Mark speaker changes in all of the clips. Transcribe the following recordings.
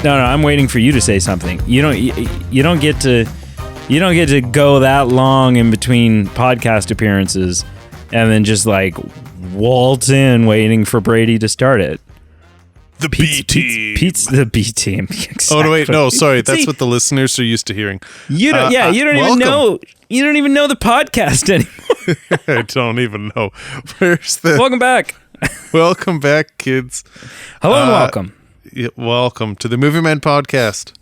Speaker 1: No, I'm waiting for you to say something. You don't get to go that long in between podcast appearances and then just like waltz in waiting for Brady to start it.
Speaker 2: The B team.
Speaker 1: Pete's the B team. Exactly.
Speaker 2: Oh no, wait, no, sorry. That's what the listeners are used to hearing.
Speaker 1: You don't. You don't even know. You don't even know the podcast anymore.
Speaker 2: I don't even know. Where's the?
Speaker 1: Welcome back.
Speaker 2: Welcome back, kids.
Speaker 1: Hello and welcome.
Speaker 2: Yeah, welcome to the Movie Man podcast.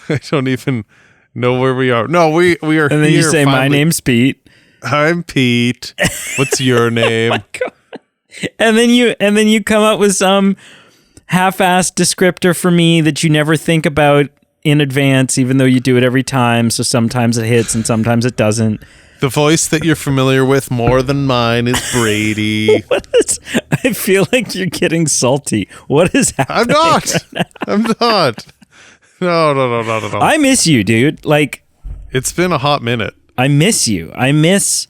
Speaker 2: I don't even know where we are. No, we are.
Speaker 1: And then
Speaker 2: here
Speaker 1: you say,
Speaker 2: finally.
Speaker 1: "My name's Pete."
Speaker 2: I'm Pete. What's your name?
Speaker 1: Oh my God. And then you come up with some half-assed descriptor for me that you never think about in advance, even though you do it every time. So sometimes it hits and sometimes it doesn't.
Speaker 2: The voice that you're familiar with more than mine is Brady.
Speaker 1: I feel like you're getting salty. What is happening?
Speaker 2: I'm not.
Speaker 1: Right now?
Speaker 2: I'm not. No.
Speaker 1: I miss you, dude. Like,
Speaker 2: it's been a hot minute.
Speaker 1: I miss you. I miss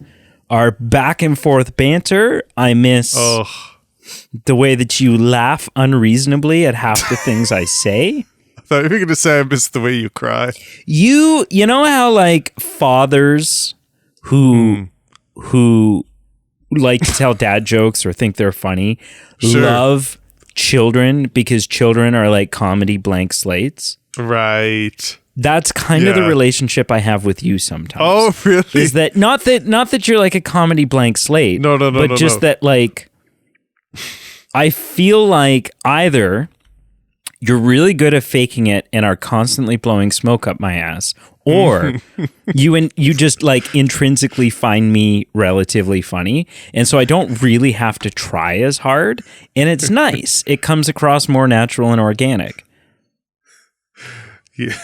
Speaker 1: our back and forth banter. I miss the way that you laugh unreasonably at half the things I say.
Speaker 2: I thought you were going to say I miss the way you cry.
Speaker 1: You know how like fathers who like to tell dad jokes or think they're funny love children because children are like comedy blank slates.
Speaker 2: Right.
Speaker 1: That's kind of the relationship I have with you sometimes.
Speaker 2: Oh, really?
Speaker 1: Is that not that you're like a comedy blank slate?
Speaker 2: No.
Speaker 1: But just that like I feel like either you're really good at faking it and are constantly blowing smoke up my ass, or you just like intrinsically find me relatively funny, and so I don't really have to try as hard, and it's nice. It comes across more natural and organic.
Speaker 2: Yeah.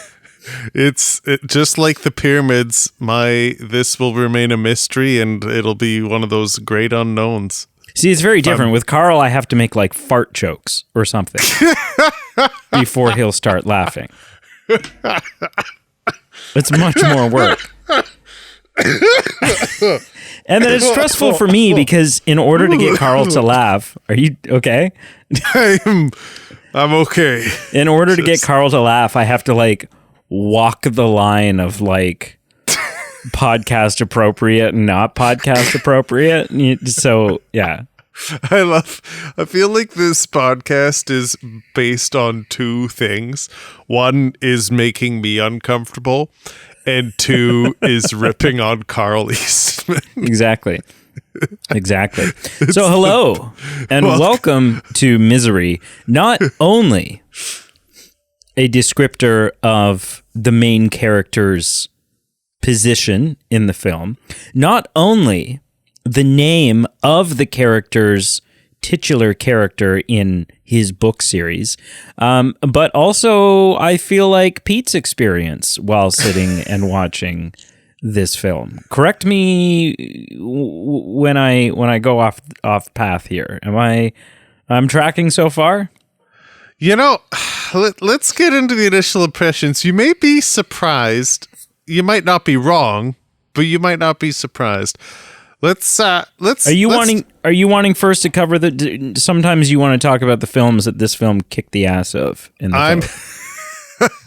Speaker 2: It's just like the pyramids. This will remain a mystery, and it'll be one of those great unknowns.
Speaker 1: See, it's very different. With Carl, I have to make like fart jokes or something before he'll start laughing. It's much more work. And then it's stressful for me because in order to get Carl to laugh, are you okay?
Speaker 2: I'm okay.
Speaker 1: In order to get Carl to laugh, I have to like walk the line of like podcast appropriate and not podcast appropriate. So yeah.
Speaker 2: I feel like this podcast is based on two things. One is making me uncomfortable, and two is ripping on Carl Eastman.
Speaker 1: Exactly. So hello and welcome to Misery. Not only a descriptor of the main character's position in the film, not only the name of the character's titular character in his book series, but also I feel like Pete's experience while sitting and watching this film. Correct me when I go off path here. I'm tracking so far?
Speaker 2: You know, let's get into the initial impressions. You may be surprised. You might not be wrong, but you might not be surprised. Let's. Are you wanting first to cover the? Sometimes you want to talk about the films that this film kicked the ass of. I'm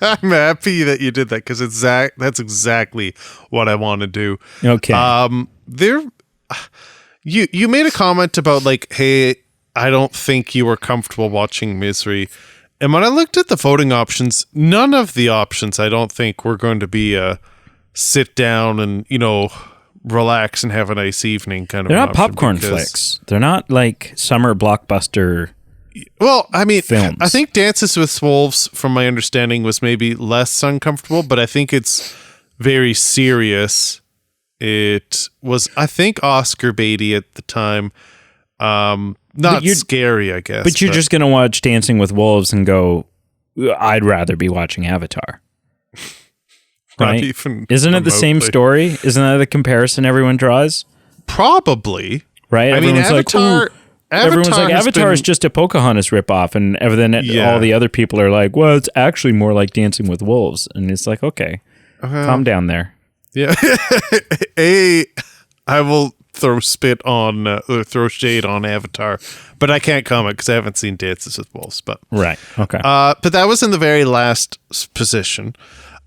Speaker 2: happy that you did that because that's exactly what I want to do.
Speaker 1: Okay.
Speaker 2: You made a comment about like, hey, I don't think you were comfortable watching Misery. And when I looked at the voting options, none of the options I don't think were going to be a sit down and, relax and have a nice evening kind of.
Speaker 1: They're not popcorn flicks. They're not like summer blockbuster.
Speaker 2: Well, I mean,
Speaker 1: films.
Speaker 2: I think Dances with Wolves, from my understanding, was maybe less uncomfortable, but I think it's very serious. It was, I think, Oscar baity at the time. Not scary, I guess.
Speaker 1: But you're just going to watch Dancing with Wolves and go, I'd rather be watching Avatar. Right? Isn't it the same story? Isn't that the comparison everyone draws?
Speaker 2: Probably.
Speaker 1: Right?
Speaker 2: I mean, Avatar
Speaker 1: Avatar is just a Pocahontas ripoff, and then all the other people are like, well, it's actually more like Dancing with Wolves. And it's like, okay, calm down there.
Speaker 2: Yeah. I will throw spit on or throw shade on Avatar, but I can't comment because I haven't seen Dances with Wolves. But
Speaker 1: right, okay.
Speaker 2: But that was in the very last position.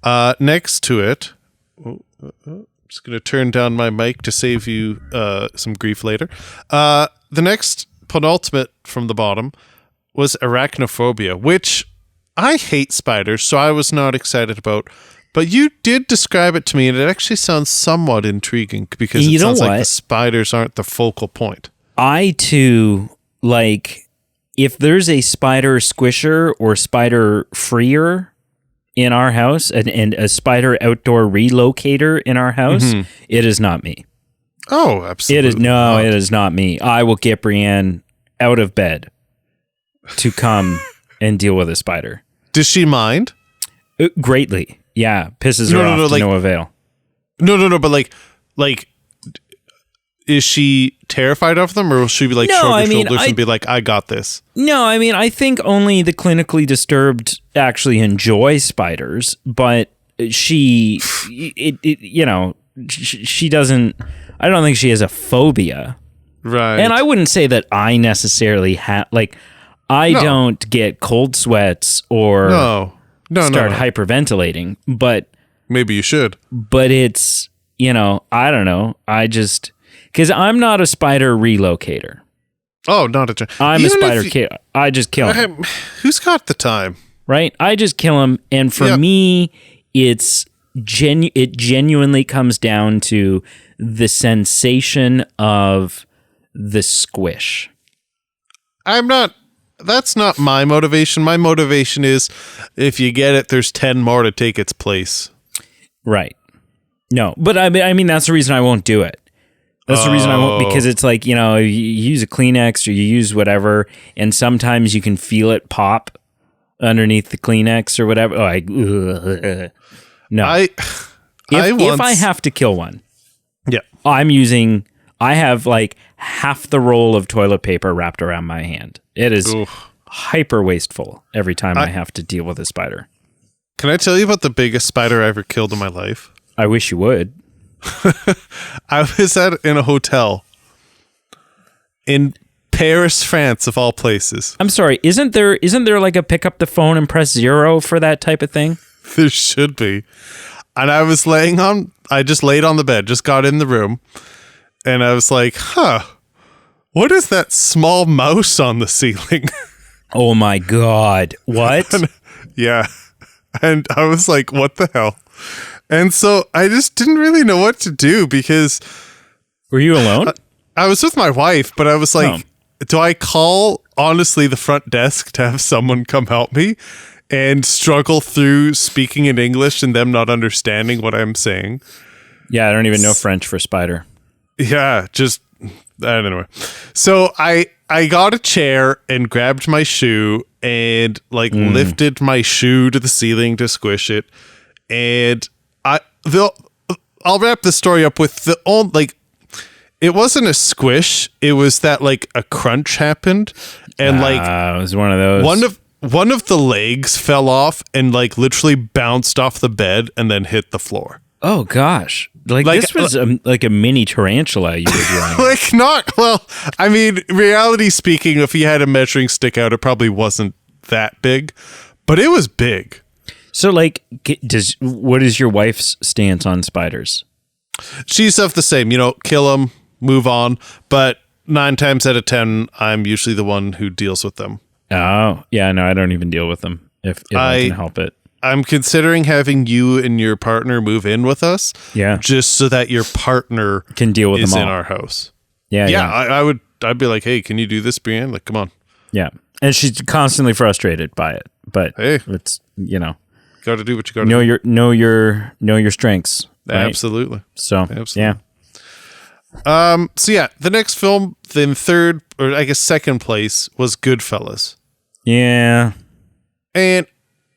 Speaker 2: Next to it, I'm just going to turn down my mic to save you some grief later. The next penultimate from the bottom was Arachnophobia, which I hate spiders, so I was not excited about. But you did describe it to me, and it actually sounds somewhat intriguing because it sounds like the spiders aren't the focal point.
Speaker 1: I, too, like, if there's a spider squisher or spider freer in our house and a spider outdoor relocator in our house, it is not me.
Speaker 2: Oh, absolutely.
Speaker 1: It is not me. I will get Brienne out of bed to come and deal with a spider.
Speaker 2: Does she mind?
Speaker 1: Greatly. Yeah, pisses her off to no avail.
Speaker 2: No, but like, is she terrified of them, or will she be like shrug her shoulders and be like, I got this?
Speaker 1: No, I mean, I think only the clinically disturbed actually enjoy spiders, but she doesn't, I don't think she has a phobia.
Speaker 2: Right.
Speaker 1: And I wouldn't say that I necessarily have, like, I don't get cold sweats or start hyperventilating, but
Speaker 2: maybe you should.
Speaker 1: But it's, I don't know. I just, because I'm not a spider relocator.
Speaker 2: Oh, not a.
Speaker 1: I'm a spider killer. I just kill him.
Speaker 2: Who's got the time?
Speaker 1: Right? I just kill him, and for me, it genuinely comes down to the sensation of the squish.
Speaker 2: That's not my motivation. My motivation is if you get it, there's 10 more to take its place.
Speaker 1: Right. No, but I mean, that's the reason I won't do it. That's the reason I won't, because it's like, you use a Kleenex or you use whatever, and sometimes you can feel it pop underneath the Kleenex or whatever. No. If I have to kill one, I have like half the roll of toilet paper wrapped around my hand. It is hyper wasteful every time I have to deal with a spider.
Speaker 2: Can I tell you about the biggest spider I ever killed in my life?
Speaker 1: I wish you would.
Speaker 2: I was in a hotel in Paris, France, of all places.
Speaker 1: I'm sorry, isn't there like a pick up the phone and press 0 for that type of thing?
Speaker 2: There should be. And I just laid on the bed, just got in the room, and I was like, what is that small mouse on the ceiling?
Speaker 1: Oh my God. What?
Speaker 2: Yeah. And I was like, what the hell? And so I just didn't really know what to do because...
Speaker 1: Were you alone?
Speaker 2: I was with my wife, but I was like, do I call, honestly, the front desk to have someone come help me and struggle through speaking in English and them not understanding what I'm saying?
Speaker 1: Yeah, I don't even know French for spider.
Speaker 2: Yeah, just... I don't know. So I got a chair and grabbed my shoe and lifted my shoe to the ceiling to squish it. And I'll wrap the story up with it wasn't a squish. It was that a crunch happened, and
Speaker 1: it was one of those.
Speaker 2: One of the legs fell off and literally bounced off the bed and then hit the floor.
Speaker 1: Oh gosh. This was a mini tarantula you were doing.
Speaker 2: I mean, reality speaking, if he had a measuring stick out, it probably wasn't that big, but it was big.
Speaker 1: So what is your wife's stance on spiders?
Speaker 2: She's of the same, kill them, move on, but 9 times out of 10, I'm usually the one who deals with them.
Speaker 1: Oh, yeah, no, I don't even deal with them if I can help it.
Speaker 2: I'm considering having you and your partner move in with us.
Speaker 1: Yeah.
Speaker 2: Just so that your partner
Speaker 1: can deal with them all
Speaker 2: in our house.
Speaker 1: Yeah.
Speaker 2: I'd be like, hey, can you do this, Brienne? Come on.
Speaker 1: Yeah. And she's constantly frustrated by it. But it's,
Speaker 2: got to do what you got to do.
Speaker 1: Know your strengths. Right?
Speaker 2: Absolutely.
Speaker 1: So, absolutely.
Speaker 2: Yeah. The next film, then third, or I guess second place, was Goodfellas.
Speaker 1: Yeah.
Speaker 2: And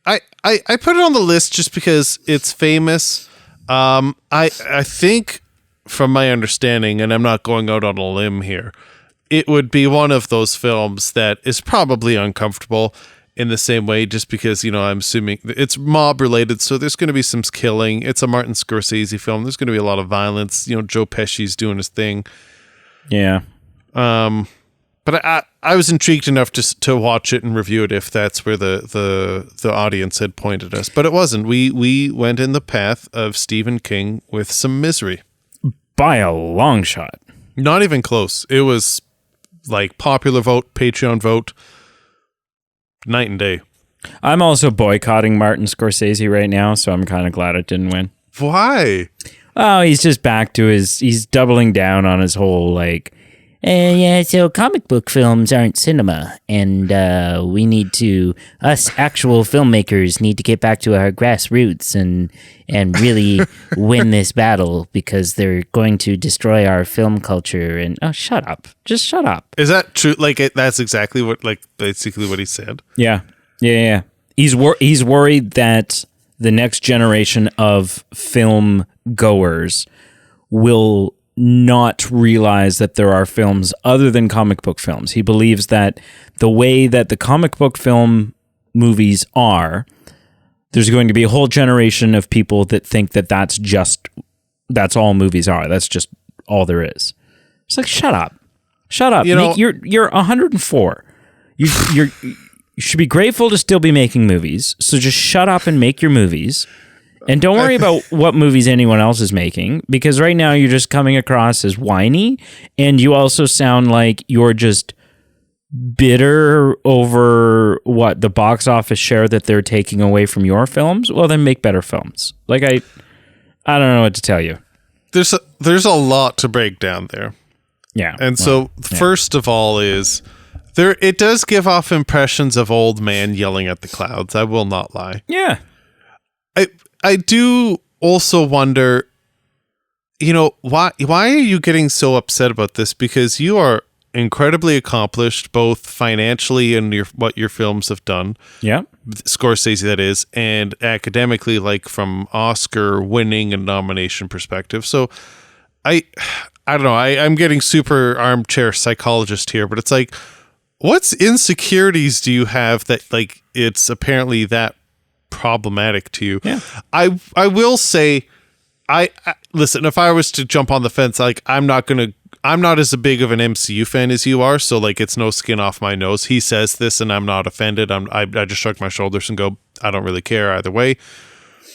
Speaker 2: I put it on the list just because it's famous. I think, from my understanding, and I'm not going out on a limb here, it would be one of those films that is probably uncomfortable in the same way, just because, I'm assuming it's mob related, so there's going to be some killing. It's a Martin Scorsese film. There's going to be a lot of violence. Joe Pesci's doing his thing.
Speaker 1: Yeah.
Speaker 2: But I was intrigued enough to watch it and review it if that's where the audience had pointed us. But it wasn't. We went in the path of Stephen King with some Misery.
Speaker 1: By a long shot.
Speaker 2: Not even close. It was like popular vote, Patreon vote, night and day.
Speaker 1: I'm also boycotting Martin Scorsese right now, so I'm kind of glad it didn't win.
Speaker 2: Why?
Speaker 1: Oh, he's just back to he's doubling down on his whole like, yeah, so comic book films aren't cinema, and us actual filmmakers need to get back to our grassroots and really win this battle because they're going to destroy our film culture. And shut up. Just shut up.
Speaker 2: Is that true? Like, that's exactly basically what he said.
Speaker 1: Yeah. He's worried that the next generation of film goers will not realize that there are films other than comic book films. He believes that the way that the comic book film movies are, there's going to be a whole generation of people that think that that's all movies are. That's just all there is. It's like, shut up. You're 104. You should be grateful to still be making movies. So just shut up and make your movies. And don't worry about what movies anyone else is making, because right now you're just coming across as whiny, and you also sound like you're just bitter over the box office share that they're taking away from your films. Well, then make better films. Like I don't know what to tell you.
Speaker 2: There's a lot to break down there.
Speaker 1: Yeah.
Speaker 2: And first of all is it does give off impressions of old man yelling at the clouds. I will not lie.
Speaker 1: Yeah.
Speaker 2: I do also wonder, why are you getting so upset about this? Because you are incredibly accomplished, both financially and what your films have done.
Speaker 1: Yeah.
Speaker 2: Scorsese, that is, and academically, like from Oscar winning and nomination perspective. So I don't know. I'm getting super armchair psychologist here, but it's like, what's insecurities do you have that like it's apparently that problematic to you?
Speaker 1: Yeah.
Speaker 2: I will say, I listen, if I was to jump on the fence, like I'm not as big of an MCU fan as you are, so like it's no skin off my nose. He says this and I'm not offended. I just shrug my shoulders and go, I don't really care either way.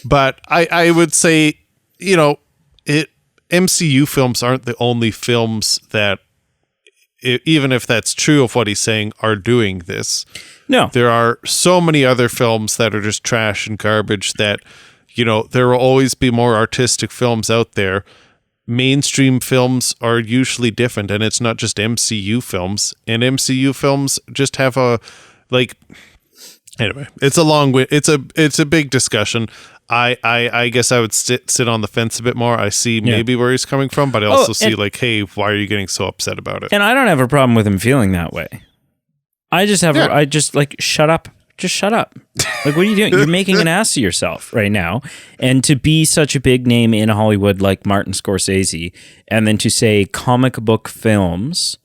Speaker 2: But I would say, MCU films aren't the only films that, even if that's true of what he's saying, are doing this.
Speaker 1: No.
Speaker 2: There are so many other films that are just trash and garbage that, there will always be more artistic films out there. Mainstream films are usually different, and it's not just MCU films. And MCU films just have anyway, it's a long way. It's a big discussion. I guess I would sit on the fence a bit more. I see maybe where he's coming from, but I also see hey, why are you getting so upset about it?
Speaker 1: And I don't have a problem with him feeling that way. I just have, shut up. Just shut up. Like, what are you doing? You're making an ass of yourself right now. And to be such a big name in Hollywood like Martin Scorsese, and then to say comic book films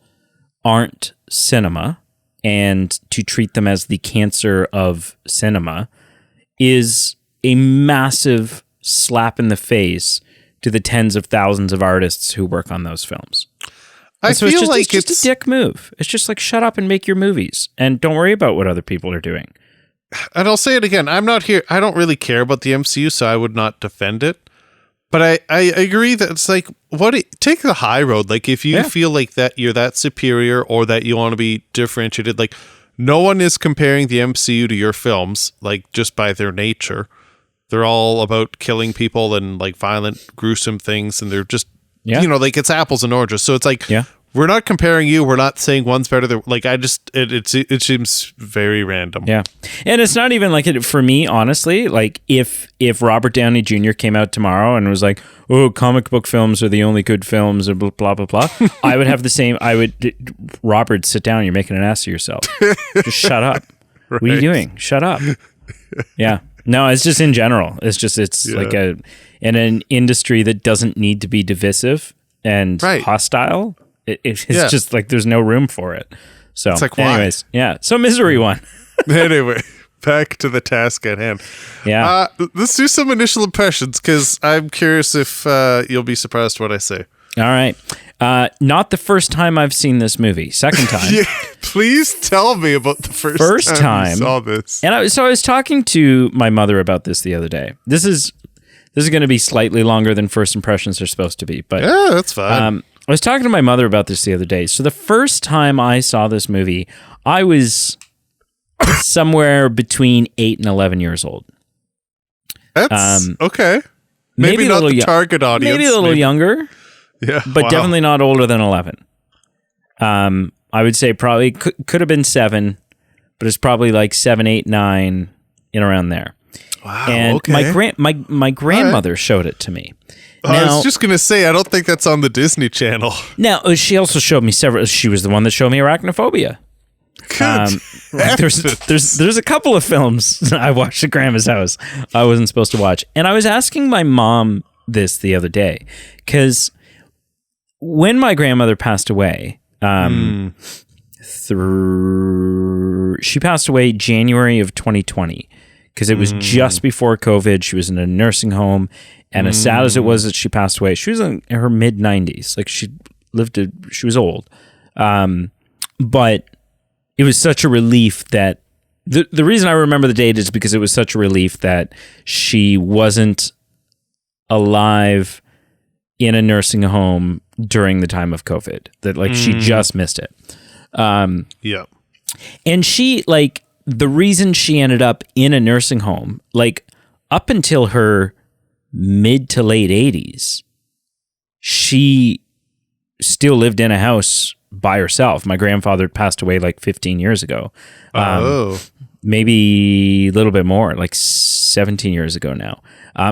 Speaker 1: aren't cinema, and to treat them as the cancer of cinema, is a massive slap in the face to the tens of thousands of artists who work on those films.
Speaker 2: It's
Speaker 1: just a dick move. It's just like, shut up and make your movies and don't worry about what other people are doing.
Speaker 2: And I'll say it again. I'm not here. I don't really care about the MCU, so I would not defend it. But I agree that it's like, take the high road. Like, if you feel like that you're that superior or that you want to be differentiated, like, no one is comparing the MCU to your films, like, just by their nature. They're all about killing people and like violent, gruesome things, and they're just, like it's apples and oranges. So it's like, we're not comparing you. We're not saying one's better than, like, it seems very random.
Speaker 1: Yeah. And it's not even like it for me, honestly. Like, if Robert Downey Jr. came out tomorrow and was like, oh, comic book films are the only good films, or blah, blah, blah, blah, I would have the same. Robert, sit down. You're making an ass of yourself. Just shut up. Right. What are you doing? Shut up. Yeah. No, it's just in general. It's like in an industry that doesn't need to be divisive and hostile. It's just like there's no room for it. So,
Speaker 2: it's like,
Speaker 1: anyways, so Misery won.
Speaker 2: Anyway, back to the task at hand.
Speaker 1: Yeah.
Speaker 2: Let's do some initial impressions, because I'm curious if you'll be surprised what I say.
Speaker 1: All right. Not the first time I've seen this movie. Second time.
Speaker 2: Yeah, please tell me about the first time you saw this.
Speaker 1: And I was talking to my mother about this the other day. This is going to be slightly longer than first impressions are supposed to be, but
Speaker 2: yeah, that's fine.
Speaker 1: I was talking to my mother about this the other day. So the first time I saw this movie, I was somewhere between 8 and 11 years old.
Speaker 2: That's okay. Maybe not the target audience.
Speaker 1: Maybe a little younger.
Speaker 2: Yeah,
Speaker 1: but definitely not older than 11. I would say probably could have been 7, but it's probably like 7, 8, 9, in around there.
Speaker 2: Wow.
Speaker 1: And
Speaker 2: okay.
Speaker 1: my grandmother showed it to me.
Speaker 2: I was just gonna say, I don't think that's on the Disney Channel.
Speaker 1: Now she also showed me several. She was the one that showed me Arachnophobia. There's a couple of films I watched at Grandma's house I wasn't supposed to watch, and I was asking my mom this the other day because when my grandmother passed away, she passed away January of 2020 because it was just before COVID. She was in a nursing home, and as sad as it was that she passed away, she was in her mid 90s. Like she was old, but it was such a relief that the reason I remember the date is because it was such a relief that she wasn't alive in a nursing home during the time of COVID, that like she just missed it.
Speaker 2: Yeah.
Speaker 1: And she, like, the reason she ended up in a nursing home, like up until her mid to late 80s, she still lived in a house by herself. My grandfather passed away like 15 years ago. Maybe a little bit more, like 17 years ago now.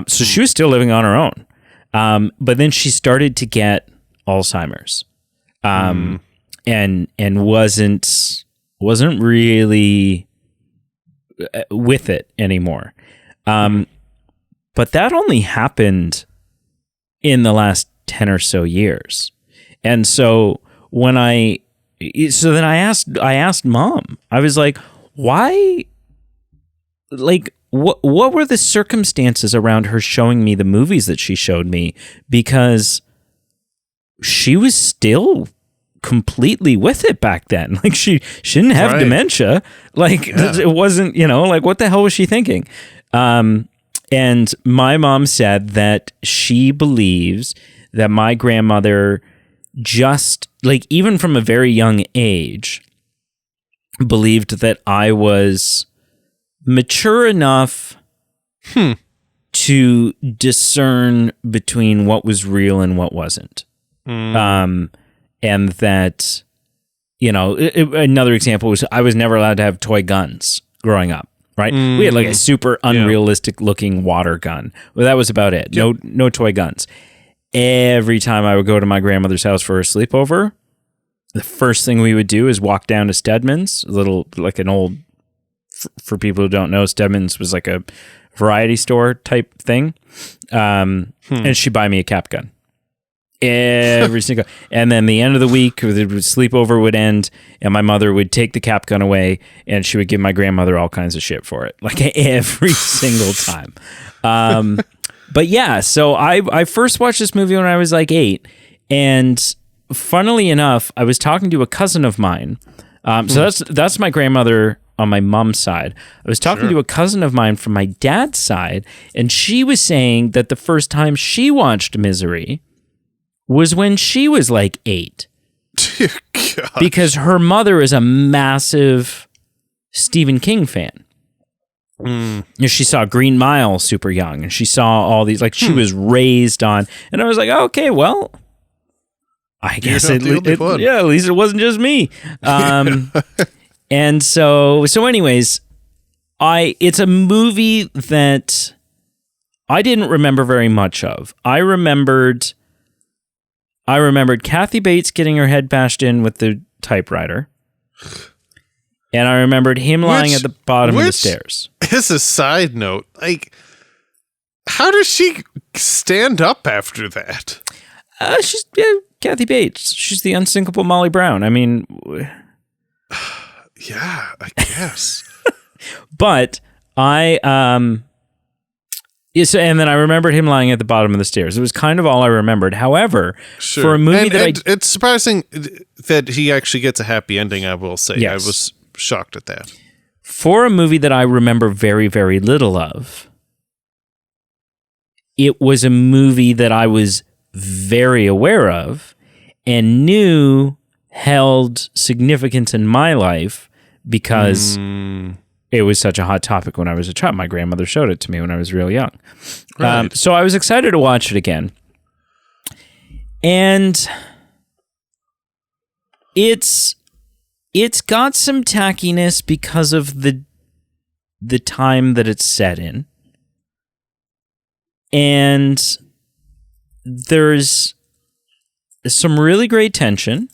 Speaker 1: So she was still living on her own. But then she started to get Alzheimer's, and wasn't really with it anymore. But that only happened in the last 10 or so years. And so then I asked Mom, I was like, why, like, what were the circumstances around her showing me the movies that she showed me? Because she was still completely with it back then. Like she didn't have dementia. Like it wasn't, like what the hell was she thinking? And my mom said that she believes that my grandmother just, like, even from a very young age, believed that I was mature enough to discern between what was real and what wasn't. And that, another example was I was never allowed to have toy guns growing up, right? We had like a super unrealistic looking water gun. Well, that was about it. No toy guns. Every time I would go to my grandmother's house for a sleepover, the first thing we would do is walk down to Stedman's, for people who don't know, Stedman's was like a variety store type thing. And she'd buy me a cap gun. Every single, and then the end of the week, the sleepover would end, and my mother would take the cap gun away, and she would give my grandmother all kinds of shit for it, like every single time. But yeah, so I first watched this movie when I was like 8, and funnily enough, I was talking to a cousin of mine. So that's my grandmother on my mom's side. I was talking to a cousin of mine from my dad's side, and she was saying that the first time she watched Misery was when she was like 8.
Speaker 2: Dear God.
Speaker 1: Because her mother is a massive Stephen King fan. She saw Green Mile super young, and she saw all these, like, she was raised on, and I was like, okay, well, I guess at least it wasn't just me. And so anyways, it's a movie that I didn't remember very much of. I remembered Kathy Bates getting her head bashed in with the typewriter. And I remembered him lying at the bottom of the stairs.
Speaker 2: As a side note, like, how does she stand up after that?
Speaker 1: She's Kathy Bates. She's the unsinkable Molly Brown. I mean,
Speaker 2: yeah, I guess.
Speaker 1: But I Yes, and then I remembered him lying at the bottom of the stairs. It was kind of all I remembered. However, for a movie
Speaker 2: it's surprising that he actually gets a happy ending, I will say. Yes. I was shocked at that.
Speaker 1: For a movie that I remember very, very little of, it was a movie that I was very aware of and knew held significance in my life because it was such a hot topic when I was a child. My grandmother showed it to me when I was real young. Right. So I was excited to watch it again. And it's got some tackiness because of the time that it's set in. And there's some really great tension.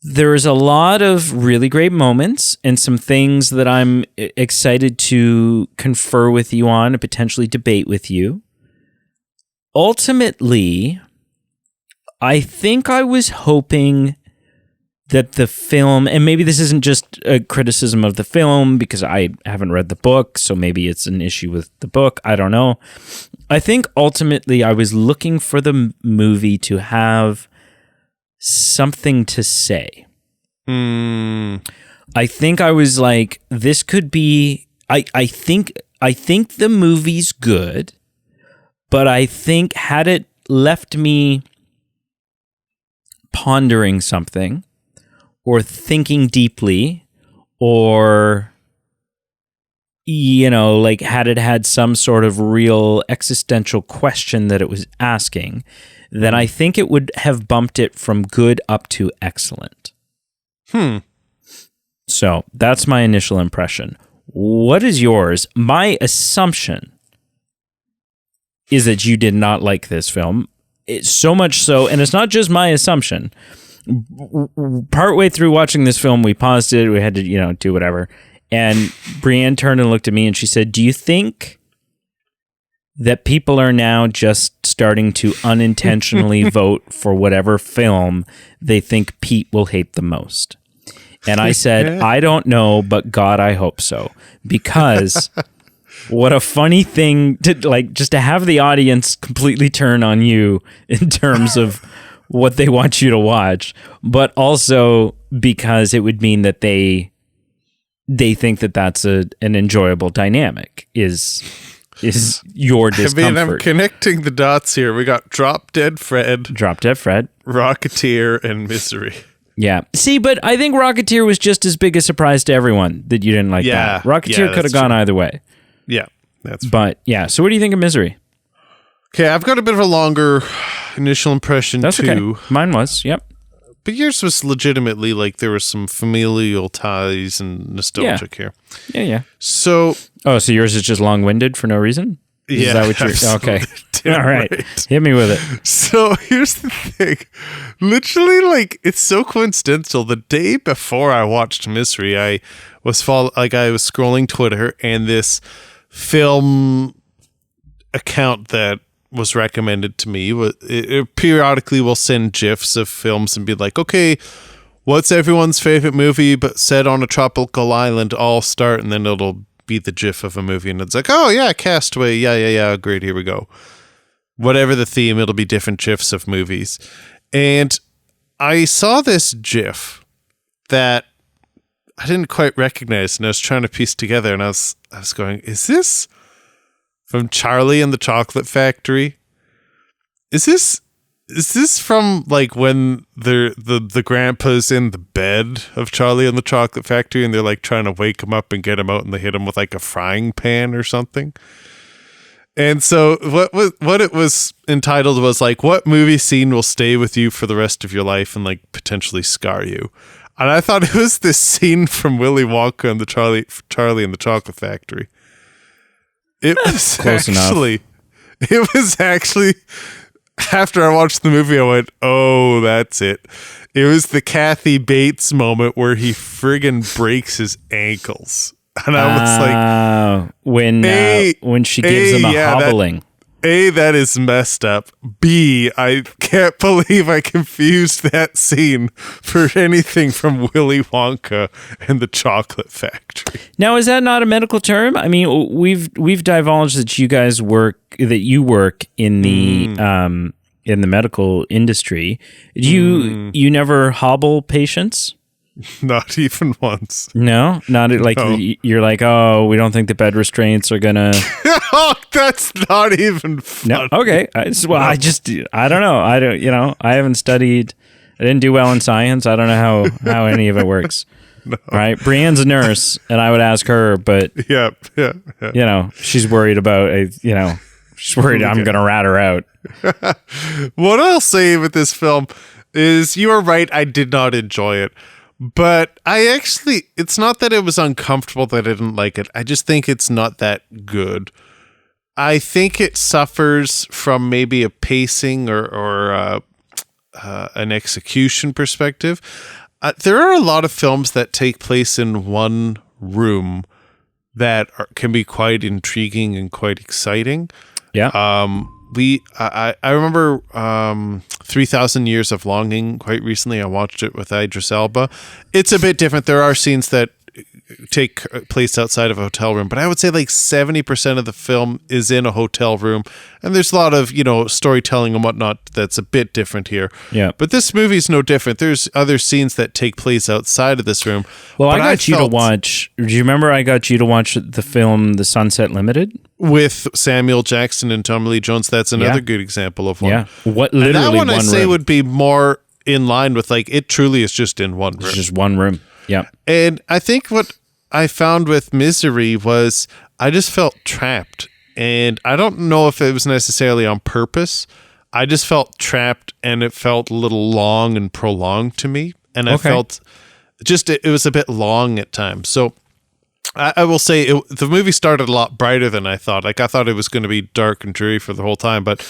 Speaker 1: There's a lot of really great moments and some things that I'm excited to confer with you on and potentially debate with you. Ultimately, I think I was hoping that the film, and maybe this isn't just a criticism of the film because I haven't read the book, so maybe it's an issue with the book. I don't know. I think ultimately I was looking for the movie to have something to say. I think I was like, this could be, I think the movie's good, but I think had it left me pondering something or thinking deeply or, like had it had some sort of real existential question that it was asking, then I think it would have bumped it from good up to excellent. So that's my initial impression. What is yours? My assumption is that you did not like this film. It's so much so, and it's not just my assumption. Partway through watching this film, we paused it. We had to, do whatever. And Brienne turned and looked at me and she said, "Do you think that people are now just starting to unintentionally vote for whatever film they think Pete will hate the most?" And I said, "I don't know, but God, I hope so." Because what a funny thing to just to have the audience completely turn on you in terms of what they want you to watch, but also because it would mean that they think that that's an enjoyable dynamic is your discomfort.
Speaker 2: I'm connecting the dots here. We got Drop Dead Fred, Rocketeer, and Misery.
Speaker 1: Yeah. See, but I think Rocketeer was just as big a surprise to everyone that you didn't like that. Rocketeer could have gone either way.
Speaker 2: Yeah, that's
Speaker 1: But yeah, so what do you think of Misery?
Speaker 2: Okay, I've got a bit of a longer initial impression
Speaker 1: that's
Speaker 2: too.
Speaker 1: Okay. Mine was, yep.
Speaker 2: But yours was legitimately like there were some familial ties and nostalgic here.
Speaker 1: Yeah.
Speaker 2: So
Speaker 1: yours is just long-winded for no reason?
Speaker 2: Is that what you're
Speaker 1: okay? All right, hit me with it.
Speaker 2: So here's the thing, literally, it's so coincidental. The day before I watched Misery, I was scrolling Twitter, and this film account that was recommended to me it periodically will send GIFs of films and be like, okay, what's everyone's favorite movie but set on a tropical island? All start, and then it'll be the GIF of a movie, and it's like, oh yeah, Castaway, yeah, great, here we go. Whatever the theme, it'll be different GIFs of movies. And I saw this GIF that I didn't quite recognize, and I was trying to piece together, and I was going, is this from Charlie and the Chocolate Factory? Is this from when the grandpa's in the bed of Charlie and the Chocolate Factory and they're trying to wake him up and get him out and they hit him with a frying pan or something? And so what it was entitled was what movie scene will stay with you for the rest of your life and potentially scar you? And I thought it was this scene from Willy Wonka and the Charlie and the Chocolate Factory. It was
Speaker 1: close enough.
Speaker 2: It was actually, after I watched the movie, I went, oh, that's it. It was the Kathy Bates moment where he friggin' breaks his ankles. And I was
Speaker 1: when she gives him a hobbling.
Speaker 2: A, that is messed up. B, I can't believe I confused that scene for anything from Willy Wonka and the Chocolate Factory.
Speaker 1: Now, is that not a medical term? I mean, we've divulged that you work in the medical industry. Do you never hobble patients?
Speaker 2: Not even once.
Speaker 1: No, not like
Speaker 2: No.
Speaker 1: You're like, oh, we don't think the bed restraints are gonna.
Speaker 2: Oh, that's not even
Speaker 1: No,
Speaker 2: funny.
Speaker 1: okay. I don't know. I haven't studied. I didn't do well in science. I don't know how any of it works.
Speaker 2: No.
Speaker 1: Right? Brienne's a nurse, and I would ask her, but
Speaker 2: Yeah.
Speaker 1: she's worried about she's worried I'm gonna rat her out.
Speaker 2: What I'll say with this film is you are right, I did not enjoy it. But it's not that it was uncomfortable that I didn't like it. I just think it's not that good. I think it suffers from maybe a pacing or an execution perspective. There are a lot of films that take place in one room that can be quite intriguing and quite exciting.
Speaker 1: Yeah.
Speaker 2: I remember 3,000 Years of Longing quite recently. I watched it with Idris Elba. It's a bit different. There are scenes that take place outside of a hotel room, but I would say like 70% of the film is in a hotel room, and there's a lot of storytelling and whatnot that's a bit different here.
Speaker 1: Yeah.
Speaker 2: But this movie's no different. There's other scenes that take place outside of this room.
Speaker 1: Well, I got you to watch. Do you remember I got you to watch the film The Sunset Limited
Speaker 2: with Samuel Jackson and Tommy Lee Jones? That's another good example of one.
Speaker 1: Yeah. Literally
Speaker 2: that one I
Speaker 1: one
Speaker 2: say
Speaker 1: room.
Speaker 2: would be more in line with it truly is just in one room.
Speaker 1: It's just one room. Yeah.
Speaker 2: And I think what I found with Misery was I just felt trapped. And I don't know if it was necessarily on purpose. I just felt trapped, and it felt a little long and prolonged to me. And I felt it was a bit long at times. So I will say the movie started a lot brighter than I thought. I thought it was going to be dark and dreary for the whole time. But,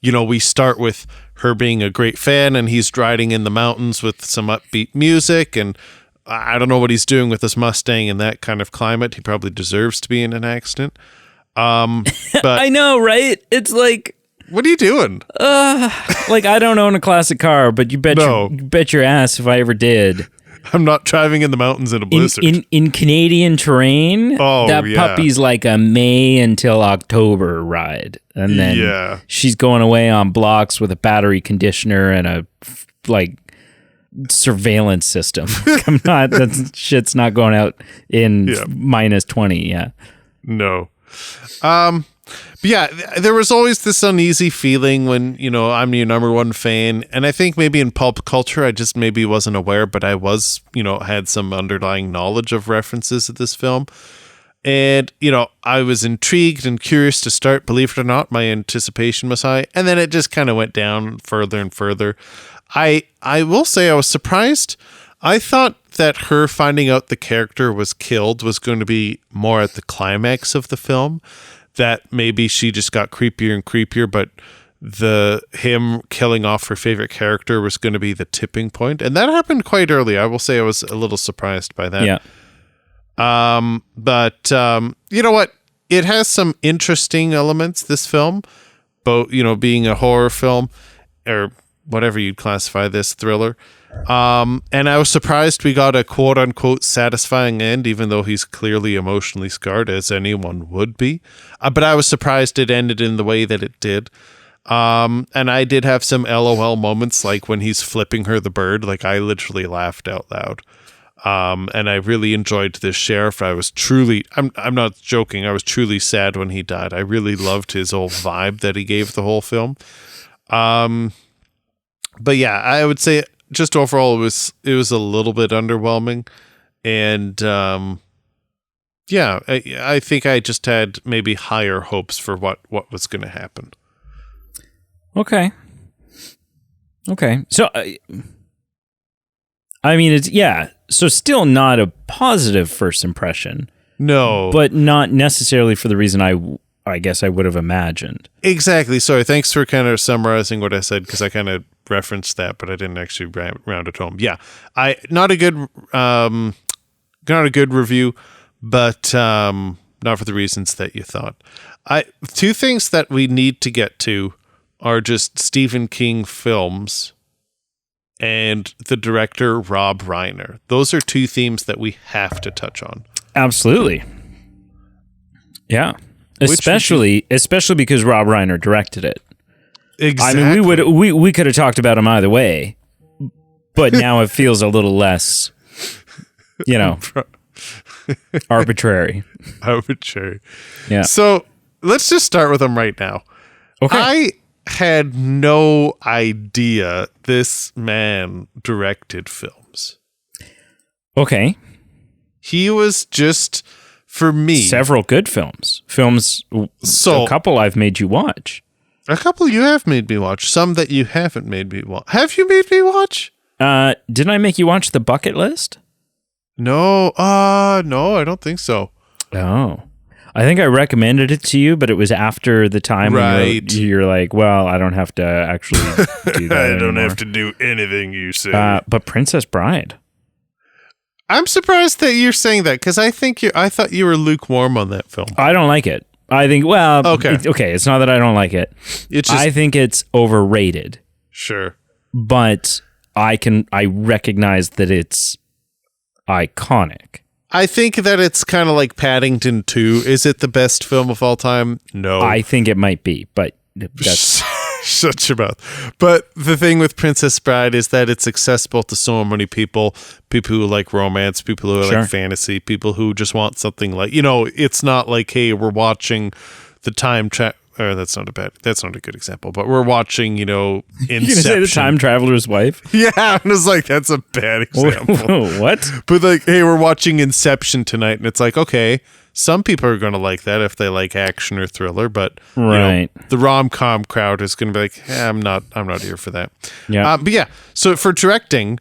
Speaker 2: we start with her being a great fan, and he's riding in the mountains with some upbeat music, and I don't know what he's doing with this Mustang in that kind of climate. He probably deserves to be in an accident. But
Speaker 1: I know, right? It's like,
Speaker 2: what are you doing?
Speaker 1: I don't own a classic car, but you bet your ass if I ever did.
Speaker 2: I'm not driving in the mountains in a blizzard.
Speaker 1: In Canadian terrain, puppy's like a May until October ride. And then she's going away on blocks with a battery conditioner and a surveillance system. That shit's not going out in minus 20. Yeah.
Speaker 2: No. But yeah, there was always this uneasy feeling when, I'm your number one fan. And I think maybe in pulp culture, I just maybe wasn't aware, but I was, had some underlying knowledge of references to this film. And, I was intrigued and curious to start. Believe it or not, my anticipation was high. And then it just kind of went down further and further. I will say I was surprised. I thought that her finding out the character was killed was going to be more at the climax of the film, that maybe she just got creepier and creepier, but him killing off her favorite character was going to be the tipping point. And that happened quite early. I will say I was a little surprised by that.
Speaker 1: Yeah.
Speaker 2: But you know what? It has some interesting elements, this film, both, being a horror film or whatever you'd classify this, thriller. And I was surprised we got a quote unquote satisfying end, even though he's clearly emotionally scarred, as anyone would be. But I was surprised it ended in the way that it did. And I did have some LOL moments, like when he's flipping her the bird. I literally laughed out loud. And I really enjoyed this sheriff. I was truly, I'm not joking, I was truly sad when he died. I really loved his whole vibe that he gave the whole film. But yeah, I would say just overall it was a little bit underwhelming, and I think I just had maybe higher hopes for what was going to happen.
Speaker 1: Okay. So I mean, so still not a positive first impression.
Speaker 2: No,
Speaker 1: but not necessarily for the reason I guess I would have imagined.
Speaker 2: Exactly. Sorry. Thanks for kind of summarizing what I said, because I kind of referenced that, but I didn't actually round it home. Yeah, not a good review, but not for the reasons that you thought. Two things that we need to get to are just Stephen King films and the director Rob Reiner. Those are two themes that we have to touch on.
Speaker 1: Absolutely. Yeah. Especially because Rob Reiner directed it.
Speaker 2: Exactly.
Speaker 1: I mean, we could have talked about him either way, but now it feels a little less, arbitrary.
Speaker 2: Arbitrary.
Speaker 1: Yeah.
Speaker 2: So let's just start with him right now.
Speaker 1: Okay.
Speaker 2: I had no idea this man directed films.
Speaker 1: Okay.
Speaker 2: He was just, for me...
Speaker 1: Several good films. A couple I've made you watch.
Speaker 2: A couple you have made me watch. Some that you haven't made me watch. Have you made me watch?
Speaker 1: Didn't I make you watch The Bucket List?
Speaker 2: No. No, I don't think so.
Speaker 1: Oh. I think I recommended it to you, but it was after the time when you're like, well, I don't have to actually do that
Speaker 2: I don't
Speaker 1: anymore.
Speaker 2: have to do anything you say.
Speaker 1: But Princess Bride.
Speaker 2: I'm surprised that you're saying that, because I thought you were lukewarm on that film.
Speaker 1: I don't like it. I think, it's not that I don't like it. I think it's overrated.
Speaker 2: Sure.
Speaker 1: But I recognize that it's iconic.
Speaker 2: I think that it's kind of like Paddington 2. Is it the best film of all time? No.
Speaker 1: I think it might be, but that's...
Speaker 2: Shut your mouth. But the thing with Princess Bride is that it's accessible to so many people who like romance, people who like fantasy, people who just want something like, it's not like, hey, we're watching the time travel. That's not a good example, but we're watching, Inception.
Speaker 1: You gonna say The Time Traveler's Wife?
Speaker 2: Yeah, I was like, that's a bad example.
Speaker 1: What?
Speaker 2: But like, hey, we're watching Inception tonight, and it's like, okay, some people are going to like that if they like action or thriller, but the rom-com crowd is going to be like, hey, I'm not here for that.
Speaker 1: Yeah.
Speaker 2: But yeah, so for directing,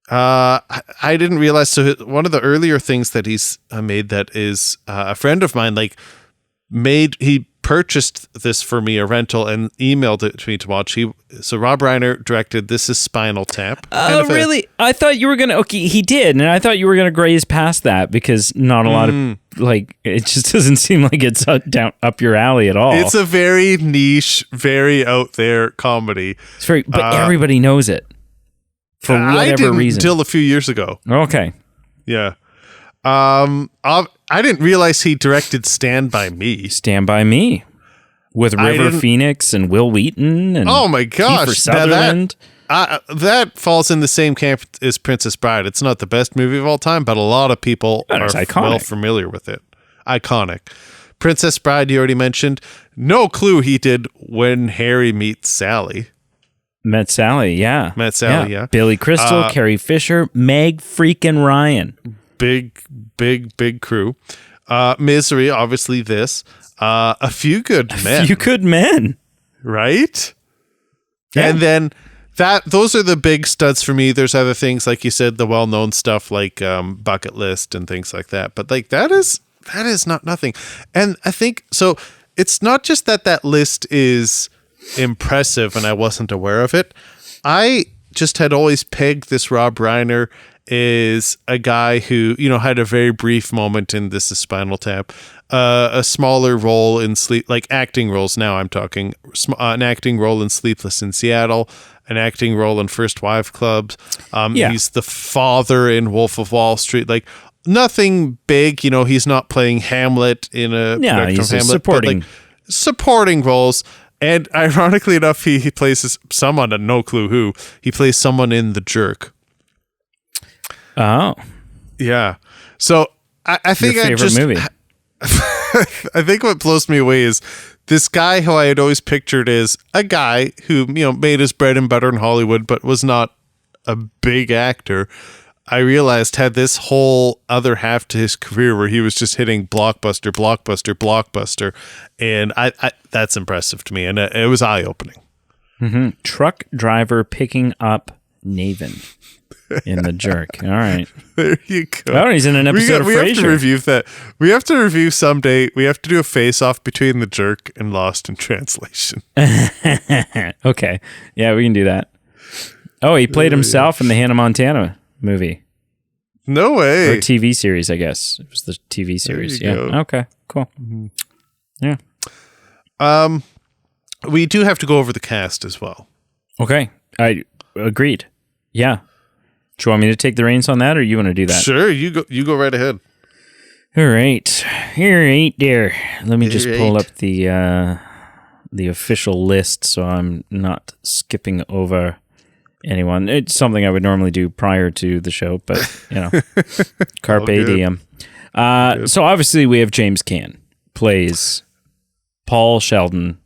Speaker 2: I didn't realize. So one of the earlier things that he's made that is a friend of mine he purchased this for me, a rental, and emailed it to me to watch. So Rob Reiner directed This Is Spinal Tap.
Speaker 1: Oh, really? I thought you were going to... Okay, he did, and I thought you were going to graze past that because not a lot of... it just doesn't seem like it's down up your alley at all.
Speaker 2: It's a very niche, very out there comedy.
Speaker 1: But everybody knows it for whatever reason.
Speaker 2: Until a few years ago.
Speaker 1: Okay.
Speaker 2: Yeah. I didn't realize he directed Stand By Me.
Speaker 1: Stand By Me with River Phoenix and Will Wheaton and
Speaker 2: oh my gosh,
Speaker 1: Kiefer Sutherland.
Speaker 2: That falls in the same camp as Princess Bride. It's not the best movie of all time, but a lot of people are well familiar with it. Iconic. Princess Bride, you already mentioned. No clue he did When Harry Meets Sally.
Speaker 1: Met Sally, yeah.
Speaker 2: Billy
Speaker 1: Crystal, Carrie Fisher, Meg freaking Ryan.
Speaker 2: Big crew. Misery, obviously this. A Few Good Men.
Speaker 1: A Few Good Men.
Speaker 2: Right?
Speaker 1: Yeah.
Speaker 2: And then those are the big studs for me. There's other things, like you said, the well-known stuff like Bucket List and things like that. But like that is not nothing. And I think, so it's not just that list is impressive and I wasn't aware of it. I just had always pegged this Rob Reiner is a guy who, had a very brief moment in This Is Spinal Tap, a smaller role in acting roles. Now I'm talking an acting role in Sleepless in Seattle, an acting role in First Wives Club. He's the father in Wolf of Wall Street. Like nothing big, he's not playing Hamlet in a
Speaker 1: he's
Speaker 2: Hamlet,
Speaker 1: supporting.
Speaker 2: but supporting roles. And ironically enough, he plays someone, no clue who. He plays someone in The Jerk.
Speaker 1: Oh,
Speaker 2: yeah. So I think
Speaker 1: your favorite movie.
Speaker 2: I think what blows me away is this guy who I had always pictured as a guy who made his bread and butter in Hollywood, but was not a big actor. I realized had this whole other half to his career where he was just hitting blockbuster, and I that's impressive to me, and it was eye opening.
Speaker 1: Mm-hmm. Truck driver picking up Navin. In The Jerk. All right.
Speaker 2: There you go.
Speaker 1: Oh, he's in an episode of Frasier.
Speaker 2: We have to review that. We have to review someday. We have to do a face-off between The Jerk and Lost in Translation.
Speaker 1: Okay. Yeah, we can do that. Oh, he played himself in the Hannah Montana movie.
Speaker 2: No way.
Speaker 1: Or TV series, I guess. It was the TV series. Yeah.
Speaker 2: Go.
Speaker 1: Okay, cool. Mm-hmm. Yeah.
Speaker 2: We do have to go over the cast as well.
Speaker 1: Okay. I agreed. Yeah. Do you want me to take the reins on that, or you want to do that?
Speaker 2: Sure, you go right ahead.
Speaker 1: All right. There. Let me just pull up the official list so I'm not skipping over anyone. It's something I would normally do prior to the show, but, carpe diem. So obviously we have James Caan, plays Paul Sheldon,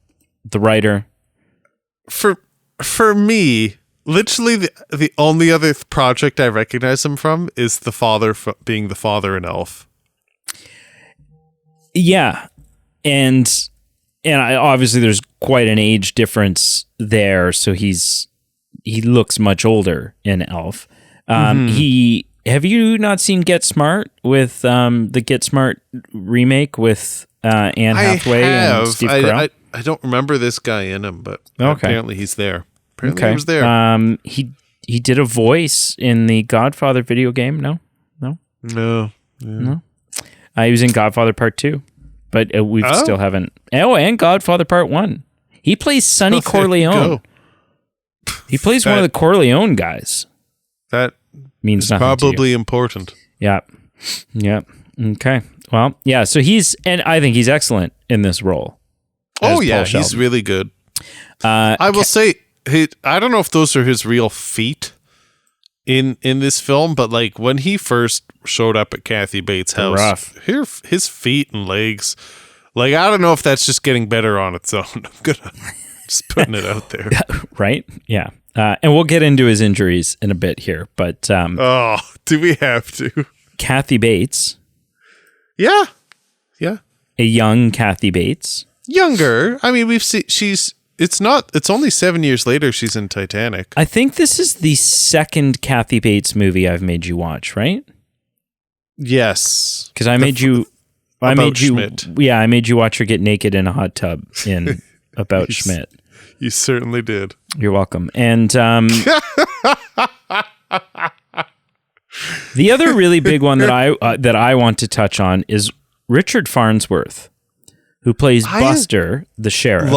Speaker 1: the writer.
Speaker 2: For me, literally the only other project I recognize him from is the father being the father in Elf.
Speaker 1: Yeah, and obviously there's quite an age difference there, so he looks much older in Elf. Have you not seen Get Smart with the Get Smart remake with Anne Hathaway and Steve Carell?
Speaker 2: I don't remember this guy in him, but apparently he's there. Apparently he was there.
Speaker 1: He did a voice in the Godfather video game. No. He was in Godfather Part 2, but we still haven't. Oh, and Godfather Part 1. He plays Sonny Corleone. He plays one of the Corleone guys.
Speaker 2: That
Speaker 1: means nothing
Speaker 2: probably
Speaker 1: to you.
Speaker 2: Important.
Speaker 1: Yeah. Okay. Well, yeah. So and I think he's excellent in this role.
Speaker 2: Oh yeah, he's really good. I will say, I don't know if those are his real feet in this film, but like when he first showed up at Kathy Bates' house, his feet and legs, like I don't know if that's just getting better on its own. I'm gonna just putting it out there,
Speaker 1: right? Yeah, and we'll get into his injuries in a bit here, but
Speaker 2: do we have to?
Speaker 1: Kathy Bates,
Speaker 2: yeah,
Speaker 1: a young Kathy Bates,
Speaker 2: younger. I mean, we've seen It's only 7 years later she's in Titanic.
Speaker 1: I think this is the second Kathy Bates movie I've made you watch, right?
Speaker 2: Yes.
Speaker 1: Because I made you
Speaker 2: Schmidt.
Speaker 1: Yeah, I made you watch her get naked in a hot tub in About Schmidt.
Speaker 2: You certainly did.
Speaker 1: You're welcome. And the other really big one that I want to touch on is Richard Farnsworth, who plays Buster, the sheriff.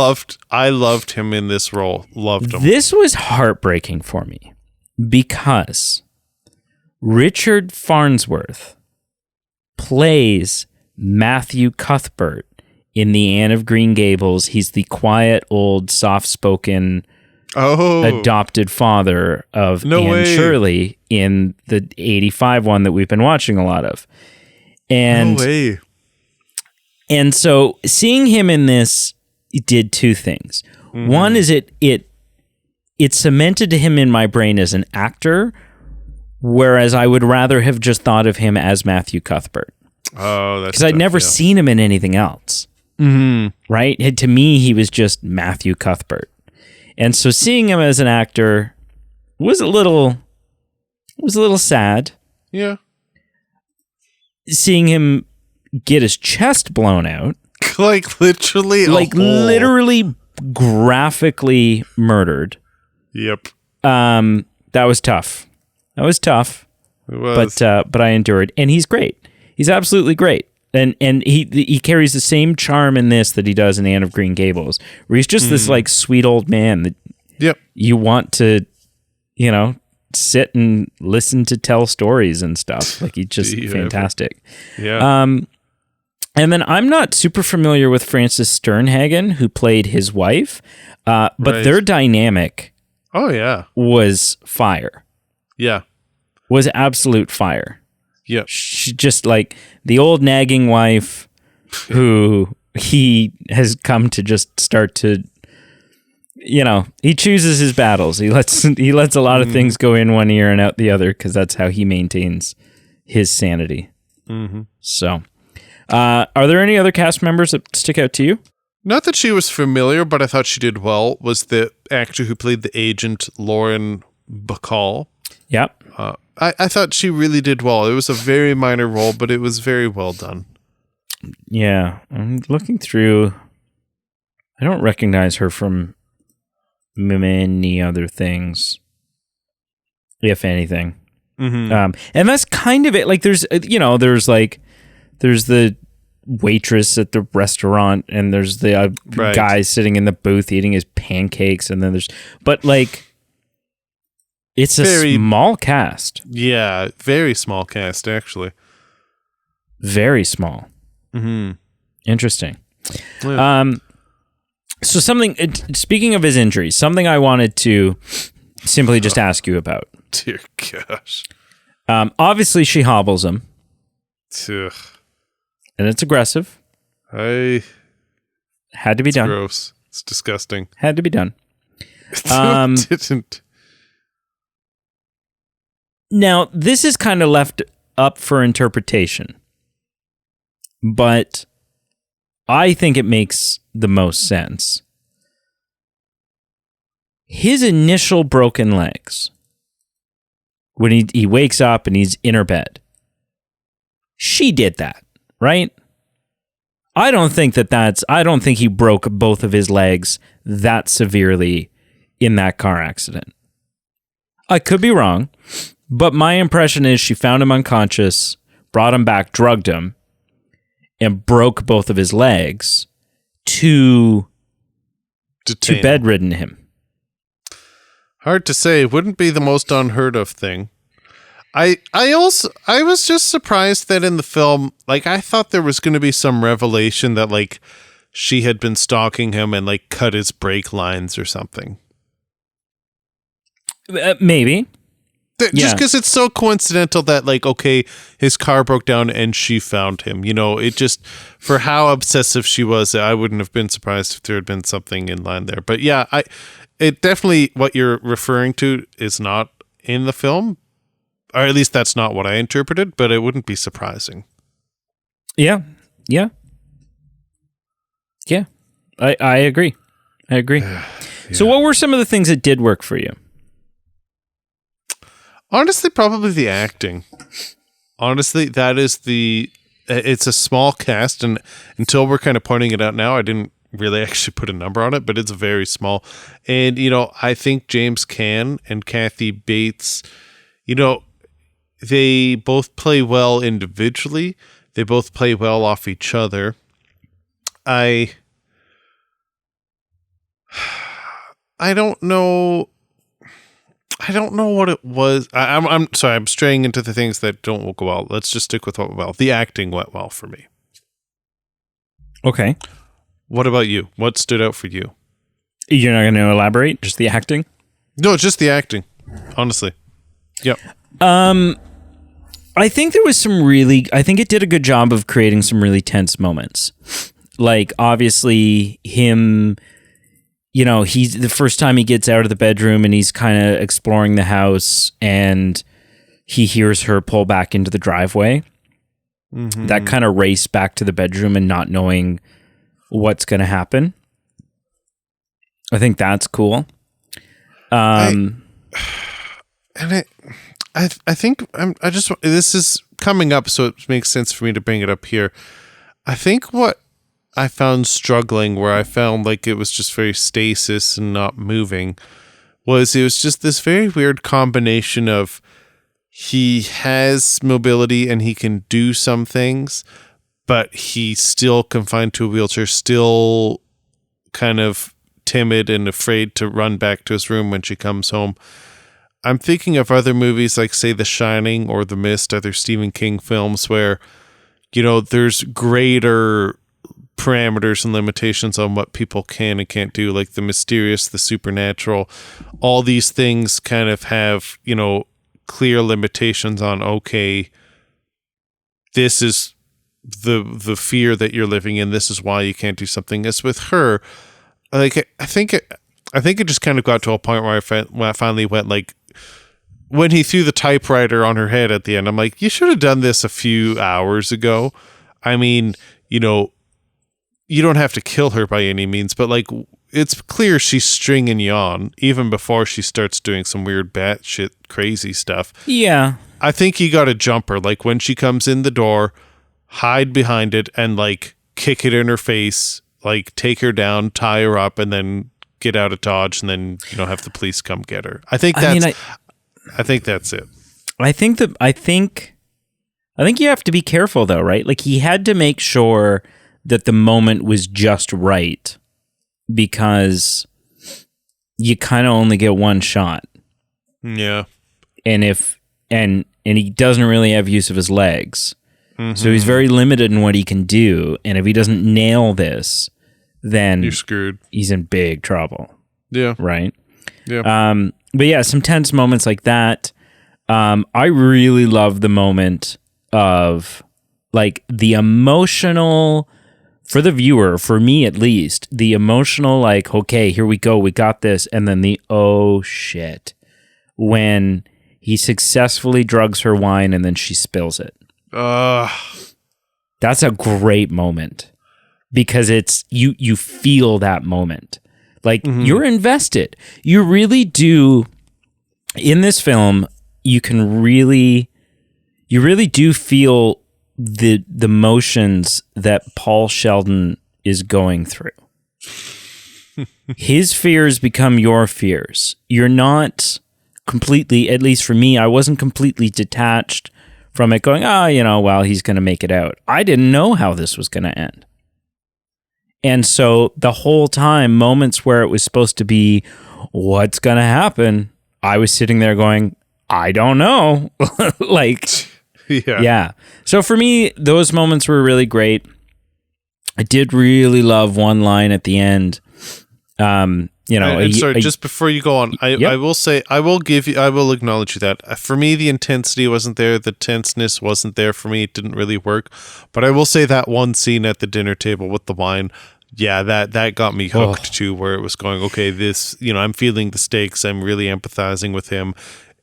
Speaker 2: I loved him in this role. Loved him.
Speaker 1: This was heartbreaking for me because Richard Farnsworth plays Matthew Cuthbert in The Anne of Green Gables. He's the quiet, old, soft-spoken adopted father of Anne Shirley in the 85 one that we've been watching a lot of. And
Speaker 2: no way.
Speaker 1: And so seeing him in this did two things. Mm-hmm. One is it cemented him in my brain as an actor, whereas I would rather have just thought of him as Matthew Cuthbert.
Speaker 2: Oh, that's
Speaker 1: because I'd never seen him in anything else.
Speaker 2: Mm-hmm.
Speaker 1: Right? To me, he was just Matthew Cuthbert. And so seeing him as an actor was a little sad.
Speaker 2: Yeah.
Speaker 1: Seeing him get his chest blown out.
Speaker 2: like literally
Speaker 1: graphically murdered.
Speaker 2: Yep.
Speaker 1: That was tough. It was. But I endured. And he's great. He's absolutely great. And he carries the same charm in this that he does in Anne of Green Gables, where he's just this like sweet old man that you want to, sit and listen to tell stories and stuff. Like he's just fantastic.
Speaker 2: Yeah.
Speaker 1: And then I'm not super familiar with Frances Sternhagen, who played his wife, but their dynamic was fire.
Speaker 2: Yeah.
Speaker 1: Was absolute fire.
Speaker 2: Yeah.
Speaker 1: She's just like the old nagging wife who he has come to just start to, he chooses his battles. He lets a lot of things go in one ear and out the other because that's how he maintains his sanity.
Speaker 2: Mm-hmm.
Speaker 1: So... are there any other cast members that stick out to you?
Speaker 2: Not that she was familiar, but I thought she did well. Was the actor who played the agent, Lauren Bacall.
Speaker 1: Yep.
Speaker 2: I thought she really did well. It was a very minor role, but it was very well done.
Speaker 1: Yeah. I'm looking through. I don't recognize her from many other things, if anything. And that's kind of it. Like there's the waitress at the restaurant, and there's the guy sitting in the booth eating his pancakes, and then but like it's a small cast.
Speaker 2: Yeah, very small cast actually.
Speaker 1: Very small. Interesting.
Speaker 2: Yeah.
Speaker 1: So speaking of his injuries, something I wanted to simply just ask you about.
Speaker 2: Dear gosh.
Speaker 1: Obviously she hobbles him.
Speaker 2: Ugh.
Speaker 1: And it's aggressive.
Speaker 2: Had
Speaker 1: to be done.
Speaker 2: Gross. It's disgusting.
Speaker 1: Had to be done.
Speaker 2: Didn't.
Speaker 1: Now, this is kind of left up for interpretation. But I think it makes the most sense. His initial broken legs, when he wakes up and he's in her bed, she did that, right? I don't think he broke both of his legs that severely in that car accident. I could be wrong, but my impression is she found him unconscious, brought him back, drugged him, and broke both of his legs to bedridden him.
Speaker 2: Hard to say. Wouldn't be the most unheard of thing. I was just surprised that in the film, like, I thought there was going to be some revelation that, like, she had been stalking him and, like, cut his brake lines or something.
Speaker 1: Maybe.
Speaker 2: Just because it's so coincidental that, like, okay, his car broke down and she found him. You know, it just, for how obsessive she was, I wouldn't have been surprised if there had been something in line there. But yeah, it definitely, what you're referring to is not in the film, or at least that's not what I interpreted, but it wouldn't be surprising.
Speaker 1: Yeah. I agree. Yeah. So what were some of the things that did work for you?
Speaker 2: Honestly, probably the acting. Honestly, that is it's a small cast, and until we're kind of pointing it out now, I didn't really actually put a number on it, but it's very small. And, you know, I think James Caan and Kathy Bates, you know, they both play well individually. They both play well off each other. I don't know. I don't know what it was. I'm sorry. I'm straying into the things that don't go well. Let's just stick with what went well. The acting went well for me.
Speaker 1: Okay.
Speaker 2: What about you? What stood out for you?
Speaker 1: You're not going to elaborate? Just the acting?
Speaker 2: No, just the acting. Honestly. Yep.
Speaker 1: I think there was I think it did a good job of creating some really tense moments. Like, obviously, him, you know, he's the first time he gets out of the bedroom and he's kind of exploring the house and he hears her pull back into the driveway. Mm-hmm. That kind of race back to the bedroom and not knowing what's going to happen. I think that's cool.
Speaker 2: I think this is coming up, so it makes sense for me to bring it up here. I think what I found struggling, where I found like it was just very stasis and not moving, it was just this very weird combination of he has mobility and he can do some things, but he's still confined to a wheelchair, still kind of timid and afraid to run back to his room when she comes home. I'm thinking of other movies like, say, The Shining or The Mist, other Stephen King films where, you know, there's greater parameters and limitations on what people can and can't do, like the mysterious, the supernatural. All these things kind of have, you know, clear limitations on, okay, this is the fear that you're living in. This is why you can't do something. As with her, like, I think it just kind of got to a point where I finally went, like, when he threw the typewriter on her head at the end, I'm like, you should have done this a few hours ago. I mean, you know, you don't have to kill her by any means, but like, it's clear she's stringing you on even before she starts doing some weird batshit crazy stuff.
Speaker 1: Yeah.
Speaker 2: I think you got to jump her. Like, when she comes in the door, hide behind it and like kick it in her face, like take her down, tie her up, and then get out of Dodge, and then, you know, have the police come get her. I think that's it.
Speaker 1: I think you have to be careful though, right? Like he had to make sure that the moment was just right because you kind of only get one shot.
Speaker 2: Yeah.
Speaker 1: And he doesn't really have use of his legs. Mm-hmm. So he's very limited in what he can do. And if he doesn't nail this, then
Speaker 2: you're screwed.
Speaker 1: He's in big trouble.
Speaker 2: Yeah.
Speaker 1: Right?
Speaker 2: Yeah.
Speaker 1: But yeah, some tense moments like that. I really love the moment of like the emotional, for the viewer, for me at least, the emotional like, okay, here we go, we got this. And then the, oh shit, when he successfully drugs her wine and then she spills it. That's a great moment because it's, you feel that moment. Like you're invested. You really do. In this film, you really do feel the motions that Paul Sheldon is going through. His fears become your fears. You're not completely, at least for me, I wasn't completely detached from it going, well, he's going to make it out. I didn't know how this was going to end. And so the whole time, moments where it was supposed to be, what's going to happen? I was sitting there going, I don't know. Yeah. So for me, those moments were really great. I did really love one line at the end.
Speaker 2: Sorry, just before you go on, I will say, I will acknowledge you that for me, the intensity wasn't there. The tenseness wasn't there for me. It didn't really work. But I will say that one scene at the dinner table with the wine, yeah, that got me hooked too, where it was going, okay, this, I'm feeling the stakes. I'm really empathizing with him.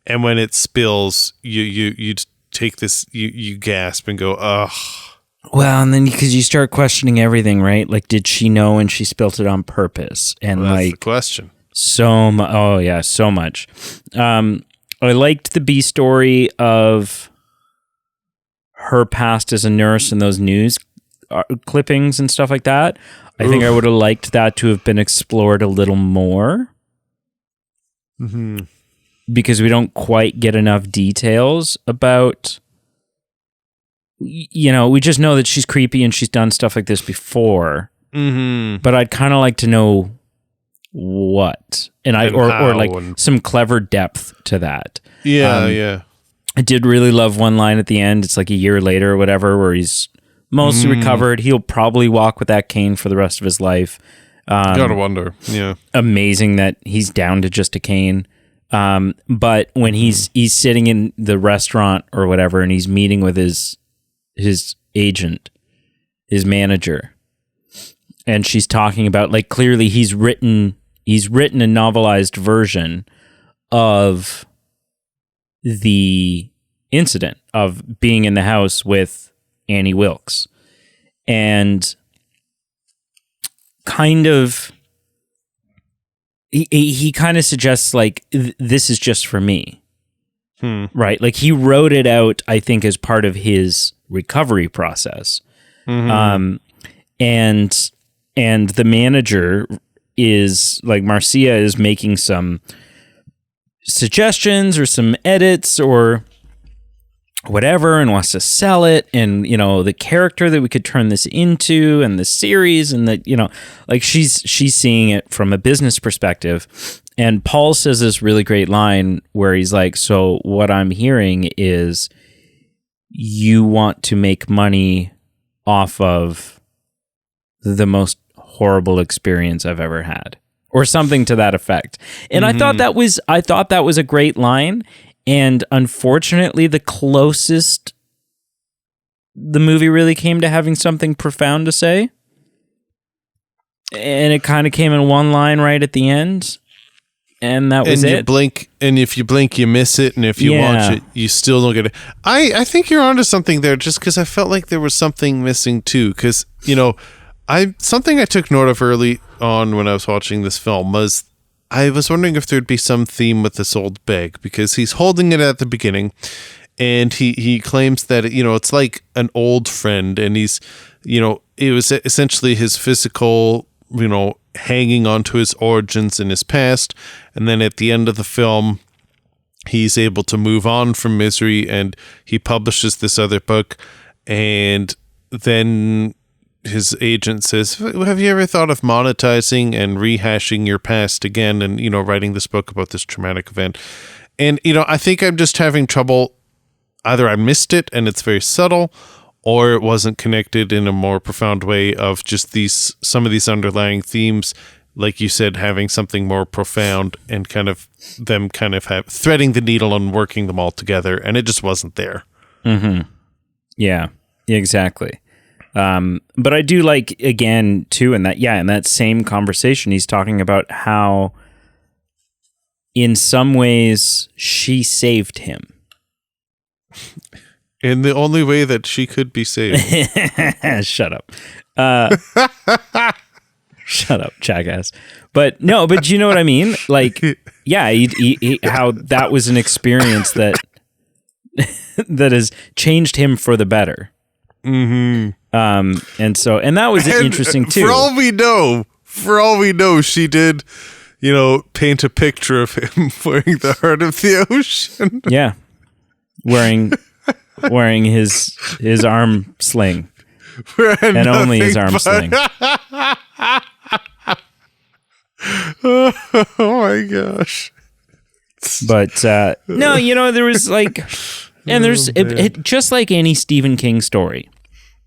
Speaker 2: And when it spills, you take this, you gasp and go, ugh.
Speaker 1: Well, and then because you start questioning everything, right? Like, did she know and she spilt it on purpose? And
Speaker 2: that's the question.
Speaker 1: So much. I liked the B story of her past as a nurse and those news clippings and stuff like that. I think I would have liked that to have been explored a little more.
Speaker 2: Mm-hmm.
Speaker 1: Because we don't quite get enough details about, we just know that she's creepy and she's done stuff like this before.
Speaker 2: Mm-hmm.
Speaker 1: But I'd kind of like to know what, or like some clever depth to that.
Speaker 2: Yeah.
Speaker 1: I did really love one line at the end. It's like a year later or whatever, where he's mostly recovered. He'll probably walk with that cane for the rest of his life.
Speaker 2: Gotta wonder. Yeah.
Speaker 1: Amazing that he's down to just a cane. But when he's sitting in the restaurant or whatever, and he's meeting with his agent, his manager, and she's talking about, like, clearly he's written a novelized version of the incident of being in the house with Annie Wilkes, and kind of he kind of suggests, like, this is just for me. Right? Like, he wrote it out, I think, as part of his recovery process. And the manager is, like, Marcia is making some suggestions or some edits or whatever, and wants to sell it, and the character that we could turn this into, and the series, and like she's seeing it from a business perspective. And Paul says this really great line where he's like, so what I'm hearing is you want to make money off of the most horrible experience I've ever had, or something to that effect. And I thought that was a great line. And unfortunately, the closest the movie really came to having something profound to say. And it kind of came in one line right at the end. And that was it.
Speaker 2: And if you blink, you miss it. And if you watch it, you still don't get it. I think you're onto something there, just because I felt like there was something missing too. Because, something I took note of early on when I was watching this film was, I was wondering if there'd be some theme with this old bag, because he's holding it at the beginning, and he claims that, it's like an old friend, and he's, it was essentially his physical, hanging onto his origins in his past. And then at the end of the film, he's able to move on from Misery, and he publishes this other book, and then his agent says, have you ever thought of monetizing and rehashing your past again and, writing this book about this traumatic event? And, I think I'm just having trouble. Either I missed it and it's very subtle, or it wasn't connected in a more profound way of just some of these underlying themes, like you said, having something more profound and kind of threading the needle and working them all together. And it just wasn't there.
Speaker 1: Mm-hmm. Yeah, exactly. But I do like, again, too, in that same conversation, he's talking about how in some ways she saved him.
Speaker 2: In the only way that she could be saved.
Speaker 1: Shut up. Shut up, jackass. But you know what I mean? Like, yeah, how that was an experience that has changed him for the better.
Speaker 2: Mm-hmm.
Speaker 1: And that was interesting too.
Speaker 2: For all we know, she did, paint a picture of him wearing the heart of the ocean.
Speaker 1: Yeah. Wearing his arm sling. And only his arm sling.
Speaker 2: Oh my gosh.
Speaker 1: But no, there was like, and there's it just like any Stephen King story.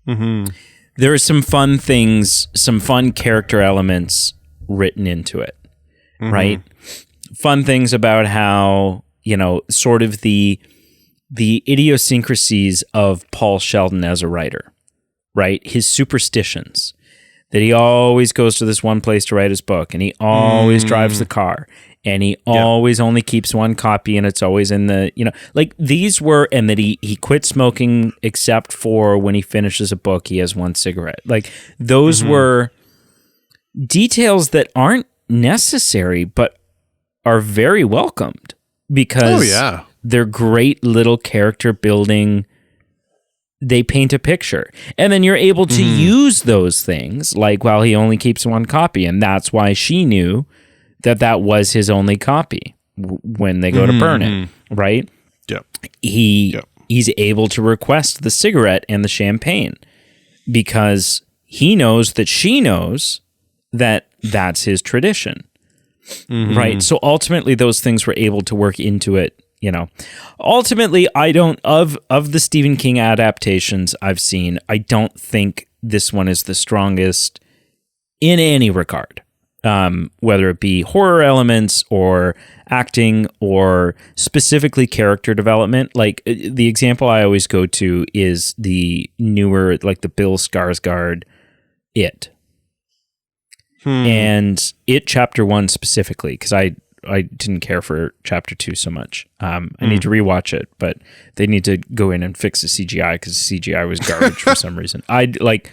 Speaker 2: Mm-hmm.
Speaker 1: There are some fun things, some fun character elements written into it, right? Fun things about how, sort of the idiosyncrasies of Paul Sheldon as a writer, right? His superstitions, that he always goes to this one place to write his book, and he always drives the car, and he always only keeps one copy, and it's always in the, like these were, and that he quit smoking except for when he finishes a book, he has one cigarette. Like those were details that aren't necessary, but are very welcomed because they're great little character building. They paint a picture, and then you're able to use those things, like, well, he only keeps one copy, and that's why she knew that was his only copy when they go to burn it, right?
Speaker 2: Yep.
Speaker 1: He's able to request the cigarette and the champagne because he knows that she knows that that's his tradition, right? So ultimately, those things were able to work into it. Ultimately, I don't, of the Stephen King adaptations I've seen, I don't think this one is the strongest in any regard, whether it be horror elements or acting or specifically character development. Like the example I always go to is the newer, like the Bill Skarsgård It. And It Chapter 1 specifically, because I didn't care for Chapter 2 so much. I need to rewatch it, but they need to go in and fix the CGI because the CGI was garbage for some reason. I like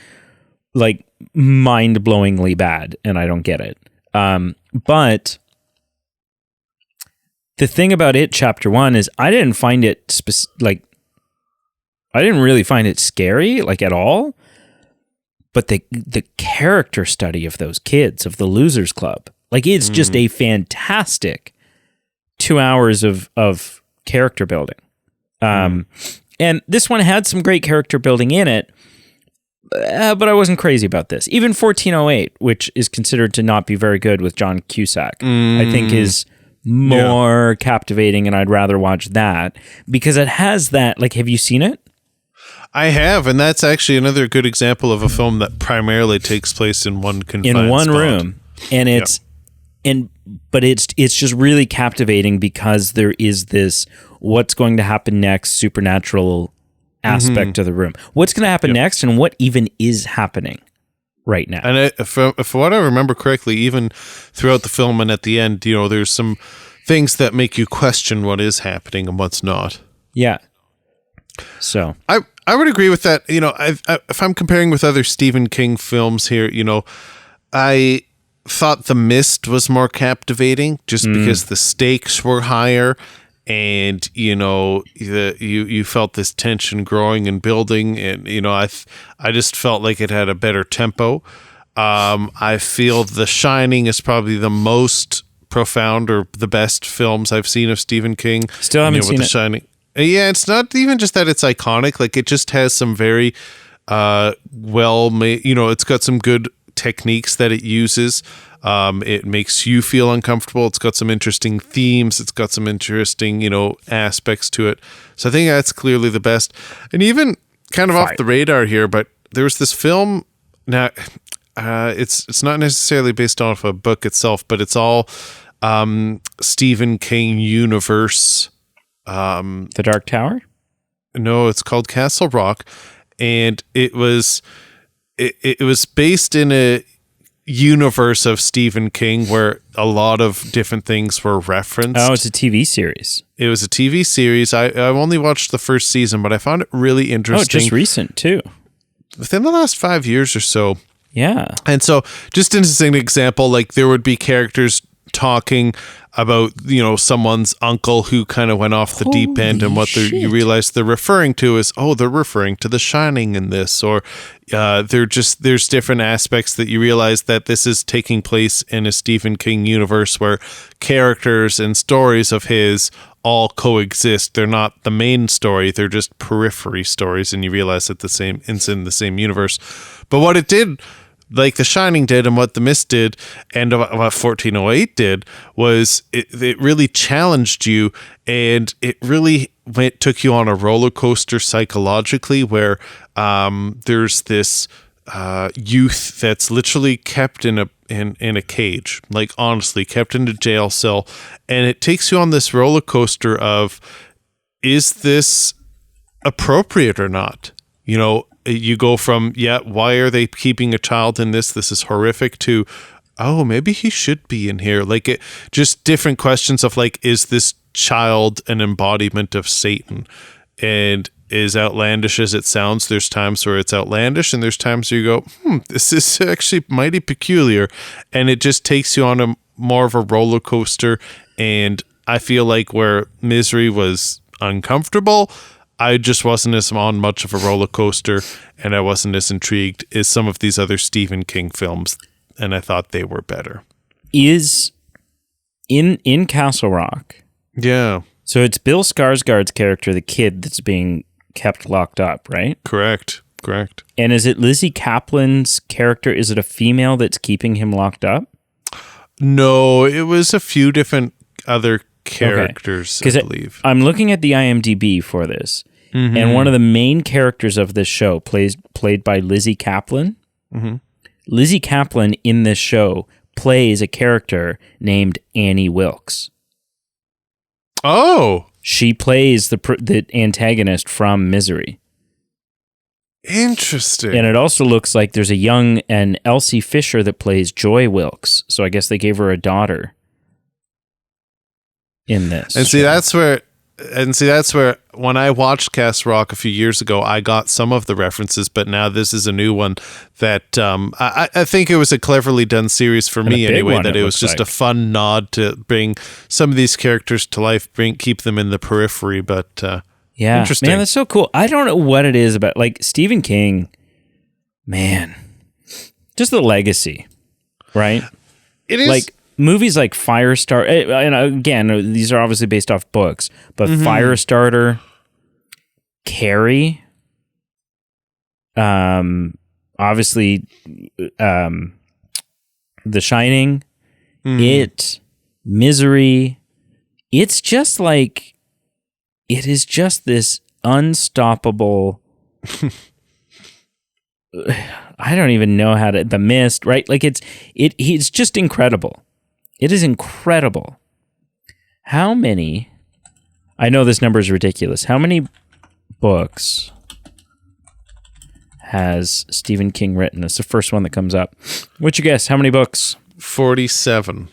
Speaker 1: mind-blowingly bad, and I don't get it. But the thing about It Chapter 1 is I didn't find it I didn't really find it scary, like at all. But the character study of those kids, of the Losers Club, like it's just a fantastic 2 hours of character building. And this one had some great character building in it, but I wasn't crazy about this. Even 1408, which is considered to not be very good with John Cusack, I think is more captivating, and I'd rather watch that because it has that, like, have you seen it?
Speaker 2: I have, and that's actually another good example of a film that primarily takes place in one confined
Speaker 1: room, and it's but it's just really captivating because there is this what's going to happen next supernatural aspect of the room. What's going to happen next, and what even is happening right now?
Speaker 2: And for what I remember correctly, even throughout the film and at the end, there's some things that make you question what is happening and what's not.
Speaker 1: Yeah. So
Speaker 2: I would agree with that. If I'm comparing with other Stephen King films here, I thought The Mist was more captivating just because the stakes were higher, and you felt this tension growing and building, and I just felt like it had a better tempo. I feel The Shining is probably the most profound or the best films I've seen of Stephen King.
Speaker 1: Still haven't seen
Speaker 2: The
Speaker 1: it.
Speaker 2: Shining. Yeah, it's not even just that it's iconic. Like, it just has some very well made. It's got some good techniques that it uses. It makes you feel uncomfortable. It's got some interesting themes. It's got some interesting, aspects to it. So I think that's clearly the best. And even kind of off the radar here, but there was this film. Now, it's not necessarily based off a book itself, but it's all Stephen King universe.
Speaker 1: The Dark Tower?
Speaker 2: No, it's called Castle Rock, and it was based in a universe of Stephen King where a lot of different things were referenced.
Speaker 1: Oh, it's a TV series.
Speaker 2: It was a TV series. I've only watched the first season, but I found it really interesting.
Speaker 1: Oh, just recent too.
Speaker 2: Within the last 5 years or so.
Speaker 1: Yeah.
Speaker 2: And so, just as an example, like there would be characters talking about, someone's uncle who kind of went off the deep end, and what you realize they're referring to is, they're referring to The Shining in this, or there's different aspects that you realize that this is taking place in a Stephen King universe where characters and stories of his all coexist. They're not the main story, they're just periphery stories, and you realize that it's in the same universe. But what it did, like The Shining did, and what The Mist did, and what 1408 did, was it really challenged you, and it really took you on a roller coaster psychologically, where there's this youth that's literally kept in a cage, like honestly kept in a jail cell, and it takes you on this roller coaster of, is this appropriate or not? You go from, why are they keeping a child in this? This is horrific, to, maybe he should be in here. Like, just different questions of, like, is this child an embodiment of Satan? And as outlandish as it sounds, there's times where it's outlandish, and there's times where you go, this is actually mighty peculiar. And it just takes you on a more of a roller coaster. And I feel like where Misery was uncomfortable, I just wasn't as on much of a roller coaster, and I wasn't as intrigued as some of these other Stephen King films, and I thought they were better.
Speaker 1: Is in Castle Rock.
Speaker 2: Yeah.
Speaker 1: So it's Bill Skarsgård's character, the kid that's being kept locked up, right?
Speaker 2: Correct.
Speaker 1: And is it Lizzie Kaplan's character? Is it a female that's keeping him locked up?
Speaker 2: No, it was a few different other characters, I believe.
Speaker 1: I'm looking at the IMDb for this. Mm-hmm. And one of the main characters of this show, played by Lizzie Kaplan. Mm-hmm. Lizzie Kaplan in this show plays a character named Annie Wilkes.
Speaker 2: Oh,
Speaker 1: she plays the antagonist from Misery.
Speaker 2: Interesting.
Speaker 1: And it also looks like there's a young and Elsie Fisher that plays Joy Wilkes. So I guess they gave her a daughter in this.
Speaker 2: And see, that's where when I watched Castle Rock a few years ago, I got some of the references, but now this is a new one that I think it was a cleverly done series for me anyway, that it was just a fun nod to bring some of these characters to life, keep them in the periphery, but
Speaker 1: yeah,
Speaker 2: interesting.
Speaker 1: Man, that's so cool. I don't know what it is about, like, Stephen King, man, just the legacy, right?
Speaker 2: It is.
Speaker 1: Like, movies like Firestarter, and again, these are obviously based off books, but Firestarter, Carrie, obviously, The Shining, It, Misery. It's just like, it is just this unstoppable. I don't even know how to. The Mist, right? Like it's just incredible. It is incredible. How many? I know this number is ridiculous. How many books has Stephen King written? It's the first one that comes up. What'd you guess? How many books?
Speaker 2: 47.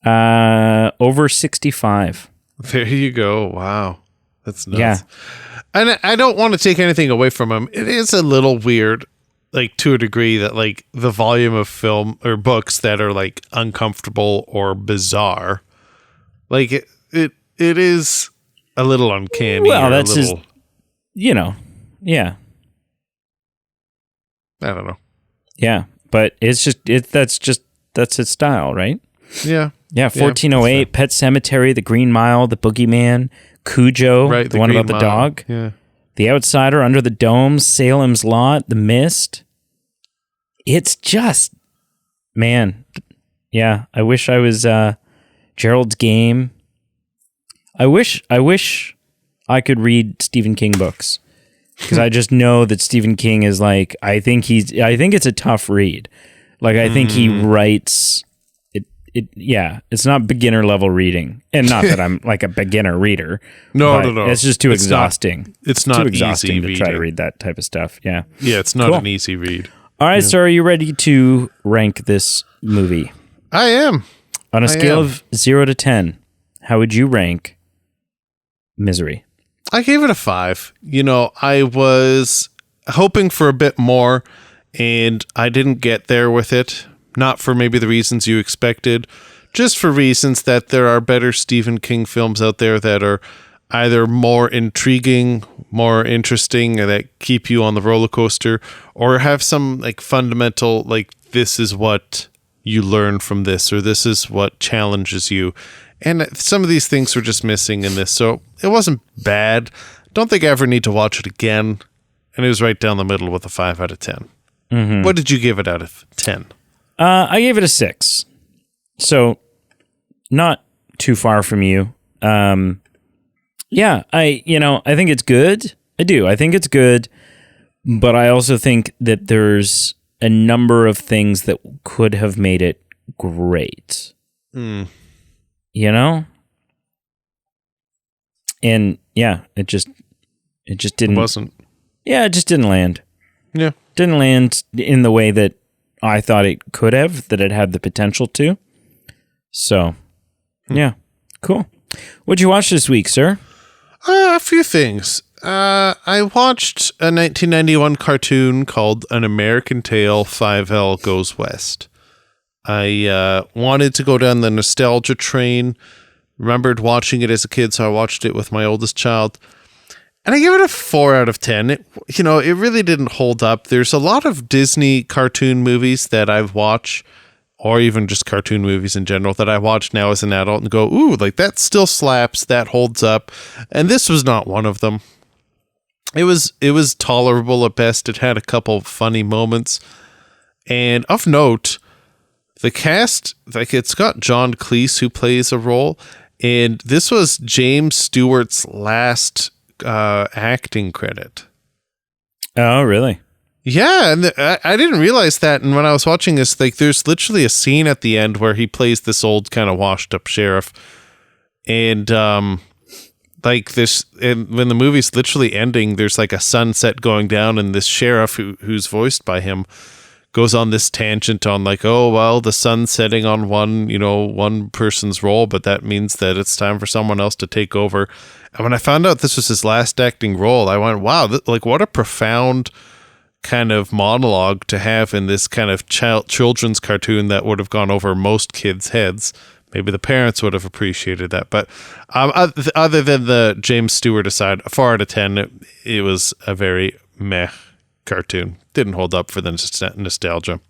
Speaker 1: Over 65.
Speaker 2: There you go. Wow. That's nuts.
Speaker 1: Yeah.
Speaker 2: And I don't want to take anything away from him. It is a little weird, like, to a degree, that, like, the volume of film or books that are, like, uncomfortable or bizarre, like, it is a little uncanny.
Speaker 1: Well, that's his, yeah.
Speaker 2: I don't know.
Speaker 1: Yeah. But it's just, that's his style, right?
Speaker 2: Yeah.
Speaker 1: Yeah, 1408, Pet Cemetery, The Green Mile, The Boogeyman, Cujo,
Speaker 2: right,
Speaker 1: the one about the dog, The Outsider, Under the Dome, Salem's Lot, The Mist. It's just, man, yeah. I wish I was Gerald's Game. I wish I could read Stephen King books, because I just know that Stephen King is like, I think it's a tough read. Like, I think he writes it. Yeah, it's not beginner level reading, and not that I'm like a beginner reader.
Speaker 2: No.
Speaker 1: It's just too exhausting.
Speaker 2: It's not
Speaker 1: too exhausting
Speaker 2: easy
Speaker 1: to try to read that type of stuff. Yeah.
Speaker 2: Yeah, it's not an easy read.
Speaker 1: All right, so are you ready to rank this movie?
Speaker 2: I am.
Speaker 1: On a scale of 0 to 10, how would you rank Misery?
Speaker 2: I gave it a 5. I was hoping for a bit more, and I didn't get there with it. Not for maybe the reasons you expected, just for reasons that there are better Stephen King films out there that are either more intriguing, more interesting, or that keep you on the roller coaster, or have some like fundamental, like, this is what you learn from this, or this is what challenges you. And some of these things were just missing in this. So it wasn't bad. Don't think I ever need to watch it again. And it was right down the middle with a 5 out of 10. Mm-hmm. What did you give it out of 10?
Speaker 1: I gave it a 6. So not too far from you. Yeah, I think it's good. I do. I think it's good. But I also think that there's a number of things that could have made it great. And yeah, it just didn't.
Speaker 2: It wasn't.
Speaker 1: Yeah, it just didn't land.
Speaker 2: Yeah.
Speaker 1: Didn't land in the way that I thought it could have, that it had the potential to. So, yeah, cool. What'd you watch this week, sir?
Speaker 2: A few things. I watched a 1991 cartoon called An American Tail, 5L Goes West. I wanted to go down the nostalgia train. Remembered watching it as a kid, so I watched it with my oldest child. And I give it a 4 out of 10. It really didn't hold up. There's a lot of Disney cartoon movies that I've watched, or even just cartoon movies in general, that I watch now as an adult and go, ooh, like that still slaps, that holds up. And this was not one of them. It was tolerable at best. It had a couple funny moments. And of note, the cast, like, it's got John Cleese who plays a role, and this was James Stewart's last acting credit.
Speaker 1: Oh, really?
Speaker 2: Yeah, and I didn't realize that. And when I was watching this, like, there's literally a scene at the end where he plays this old kind of washed up sheriff, and like this, and when the movie's literally ending, there's like a sunset going down, and this sheriff who's voiced by him goes on this tangent on like, oh, well, the sun's setting on one person's role, but that means that it's time for someone else to take over. And when I found out this was his last acting role, I went, wow, like what a profound kind of monologue to have in this kind of children's cartoon that would have gone over most kids' heads. Maybe the parents would have appreciated that. But other than the James Stewart aside, a 4 out of 10, it was a very meh cartoon. Didn't hold up for the nostalgia.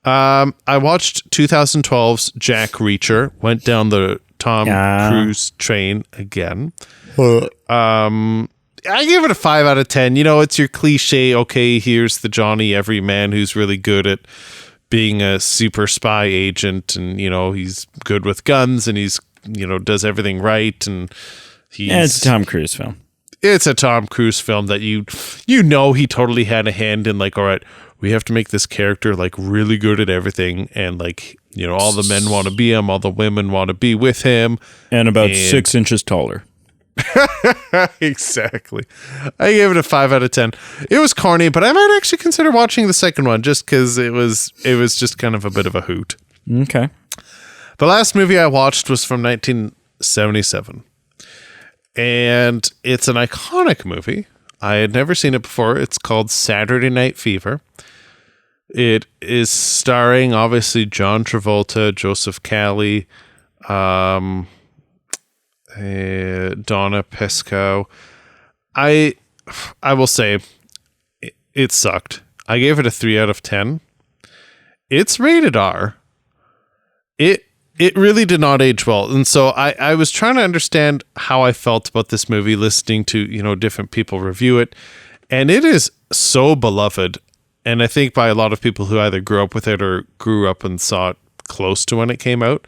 Speaker 2: I watched 2012's Jack Reacher. Went down the Tom Cruise train again. I give it a 5 out of 10. It's your cliche, okay, here's the Johnny everyman who's really good at being a super spy agent, and, he's good with guns, and he's, does everything right, and
Speaker 1: it's a Tom Cruise film.
Speaker 2: It's a Tom Cruise film that he totally had a hand in, like, all right, we have to make this character like really good at everything, and like, all the men want to be him, all the women want to be with him,
Speaker 1: and about 6 inches taller.
Speaker 2: Exactly. I gave it a 5 out of 10. It was corny, but I might actually consider watching the second one just because it was just kind of a bit of a hoot.
Speaker 1: Okay.
Speaker 2: The last movie I watched was from 1977. And it's an iconic movie. I had never seen it before. It's called Saturday Night Fever. It is starring, obviously, John Travolta, Joseph Cali, Donna Pescow. I will say, it sucked. I gave it a 3 out of 10. It's rated R. It It really did not age well. And so I was trying to understand how I felt about this movie, listening to, different people review it. And it is so beloved. And I think by a lot of people who either grew up with it or grew up and saw it close to when it came out.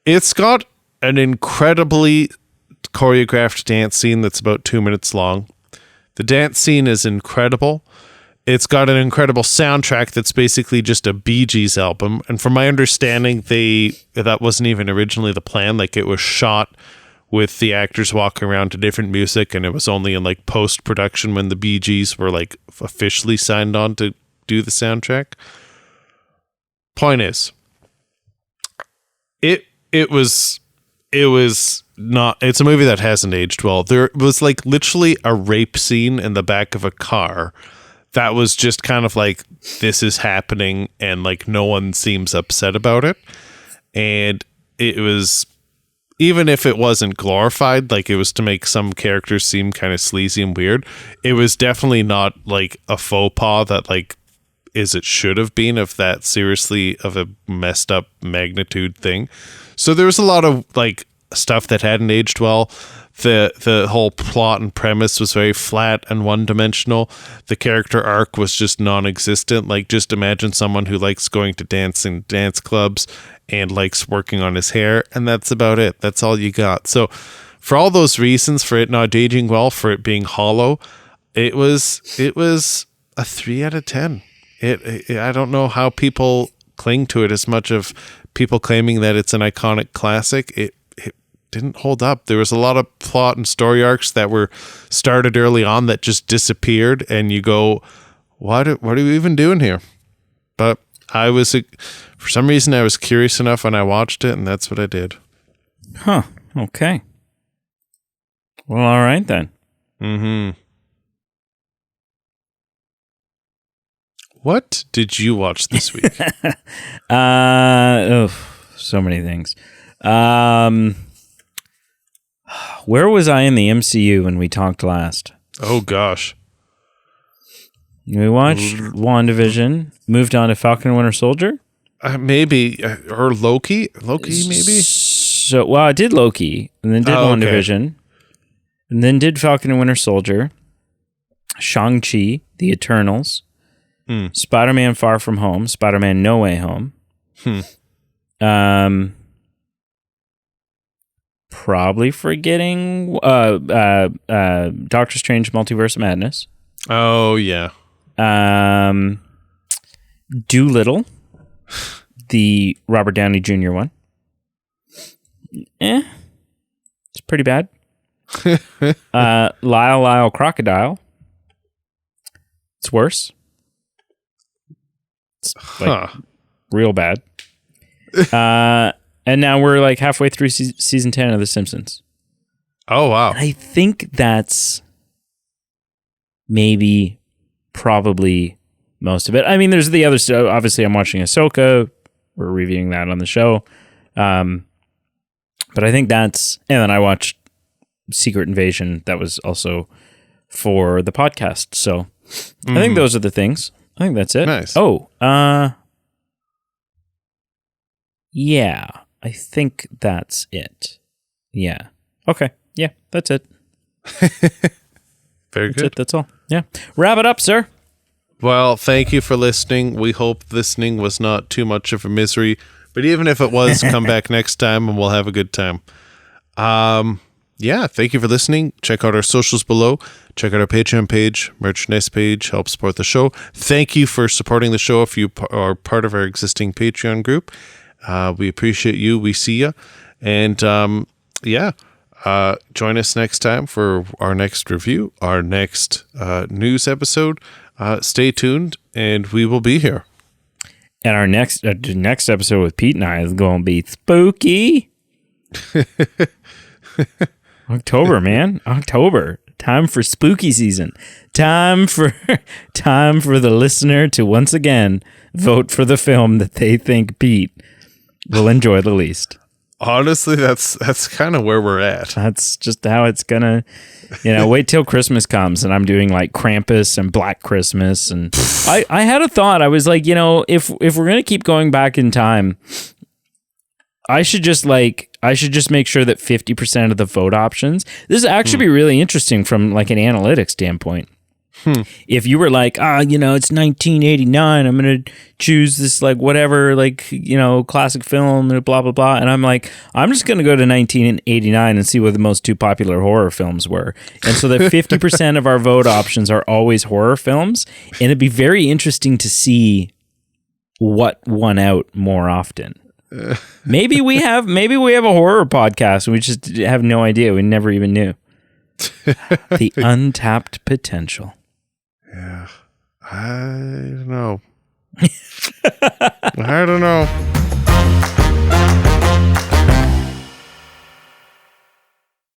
Speaker 2: It's got an incredibly choreographed dance scene that's about 2 minutes long. The dance scene is incredible. It's got an incredible soundtrack that's basically just a Bee Gees album. And from my understanding, that wasn't even originally the plan. Like, it was shot with the actors walking around to different music, and it was only in like post-production when the Bee Gees were like officially signed on to do the soundtrack. Point is, it was not, it's a movie that hasn't aged well. There was like literally a rape scene in the back of a car that was just kind of like, this is happening, and like no one seems upset about it. And it was, even if it wasn't glorified, like it was to make some characters seem kind of sleazy and weird, it was definitely not like a faux pas that like it should have been of that seriously of a messed up magnitude thing. So there was a lot of like stuff that hadn't aged well. The whole plot and premise was very flat and one-dimensional. The character arc was just non-existent. Like, just imagine someone who likes going to dance in dance clubs and likes working on his hair, and that's about it. That's all you got. So for all those reasons, for it not aging well, for it being hollow, it was a 3 out of 10. I don't know how people cling to it as much of people claiming that it's an iconic classic. It didn't hold up. There was a lot of plot and story arcs that were started early on that just disappeared, and you go, what are we even doing here? But for some reason, I was curious enough when I watched it, and that's what I did.
Speaker 1: Huh. Okay. Well, all right then.
Speaker 2: Mm-hmm. What did you watch this week?
Speaker 1: So many things. Where was I in the MCU when we talked last?
Speaker 2: Oh, gosh.
Speaker 1: We watched WandaVision, moved on to Falcon and Winter Soldier.
Speaker 2: Maybe. Or Loki? Loki, maybe?
Speaker 1: So, well, I did Loki, and then did WandaVision, and then did Falcon and Winter Soldier, Shang-Chi, The Eternals, Spider-Man Far From Home, Spider-Man No Way Home. Probably forgetting Doctor Strange Multiverse of Madness.
Speaker 2: Oh, yeah.
Speaker 1: Doolittle, the Robert Downey Jr. one. It's pretty bad. Lyle Crocodile. It's worse. It's like real bad. And now we're like halfway through season 10 of The Simpsons.
Speaker 2: Oh, wow.
Speaker 1: And I think that's probably most of it. I mean, there's the other stuff. Obviously, I'm watching Ahsoka. We're reviewing that on the show. But I think that's... And then I watched Secret Invasion. That was also for the podcast. So I think those are the things. I think that's it.
Speaker 2: Nice.
Speaker 1: Oh, yeah. I think that's it. Yeah. Okay. Yeah, that's it.
Speaker 2: Very
Speaker 1: that's
Speaker 2: good.
Speaker 1: It. That's all. Yeah. Wrap it up, sir.
Speaker 2: Well, thank you for listening. We hope listening was not too much of a misery. But even if it was, come back next time and we'll have a good time. Yeah, thank you for listening. Check out our socials below. Check out our Patreon page, merchandise page, help support the show. Thank you for supporting the show if you are part of our existing Patreon group. We appreciate you. We see you. And join us next time for our next review, our next news episode. Stay tuned, and we will be here.
Speaker 1: And our next episode with Pete and I is going to be spooky. October, man. October. Time for spooky season. Time for the listener to once again vote for the film that they think Pete will enjoy the least.
Speaker 2: Honestly, that's kind of where we're at.
Speaker 1: That's just how it's gonna, wait till Christmas comes and I'm doing like Krampus and Black Christmas. And I had a thought. I was like, if we're gonna keep going back in time, I should just make sure that 50% of the vote options. This is actually be really interesting from like an analytics standpoint. If you were like, it's 1989, I'm going to choose this like whatever, like, classic film, blah, blah, blah. And I'm like, I'm just going to go to 1989 and see what the most two popular horror films were. And so that 50% of our vote options are always horror films. And it'd be very interesting to see what won out more often. Maybe we have a horror podcast and we just have no idea. We never even knew. The untapped potential.
Speaker 2: Yeah. I don't know. I don't know.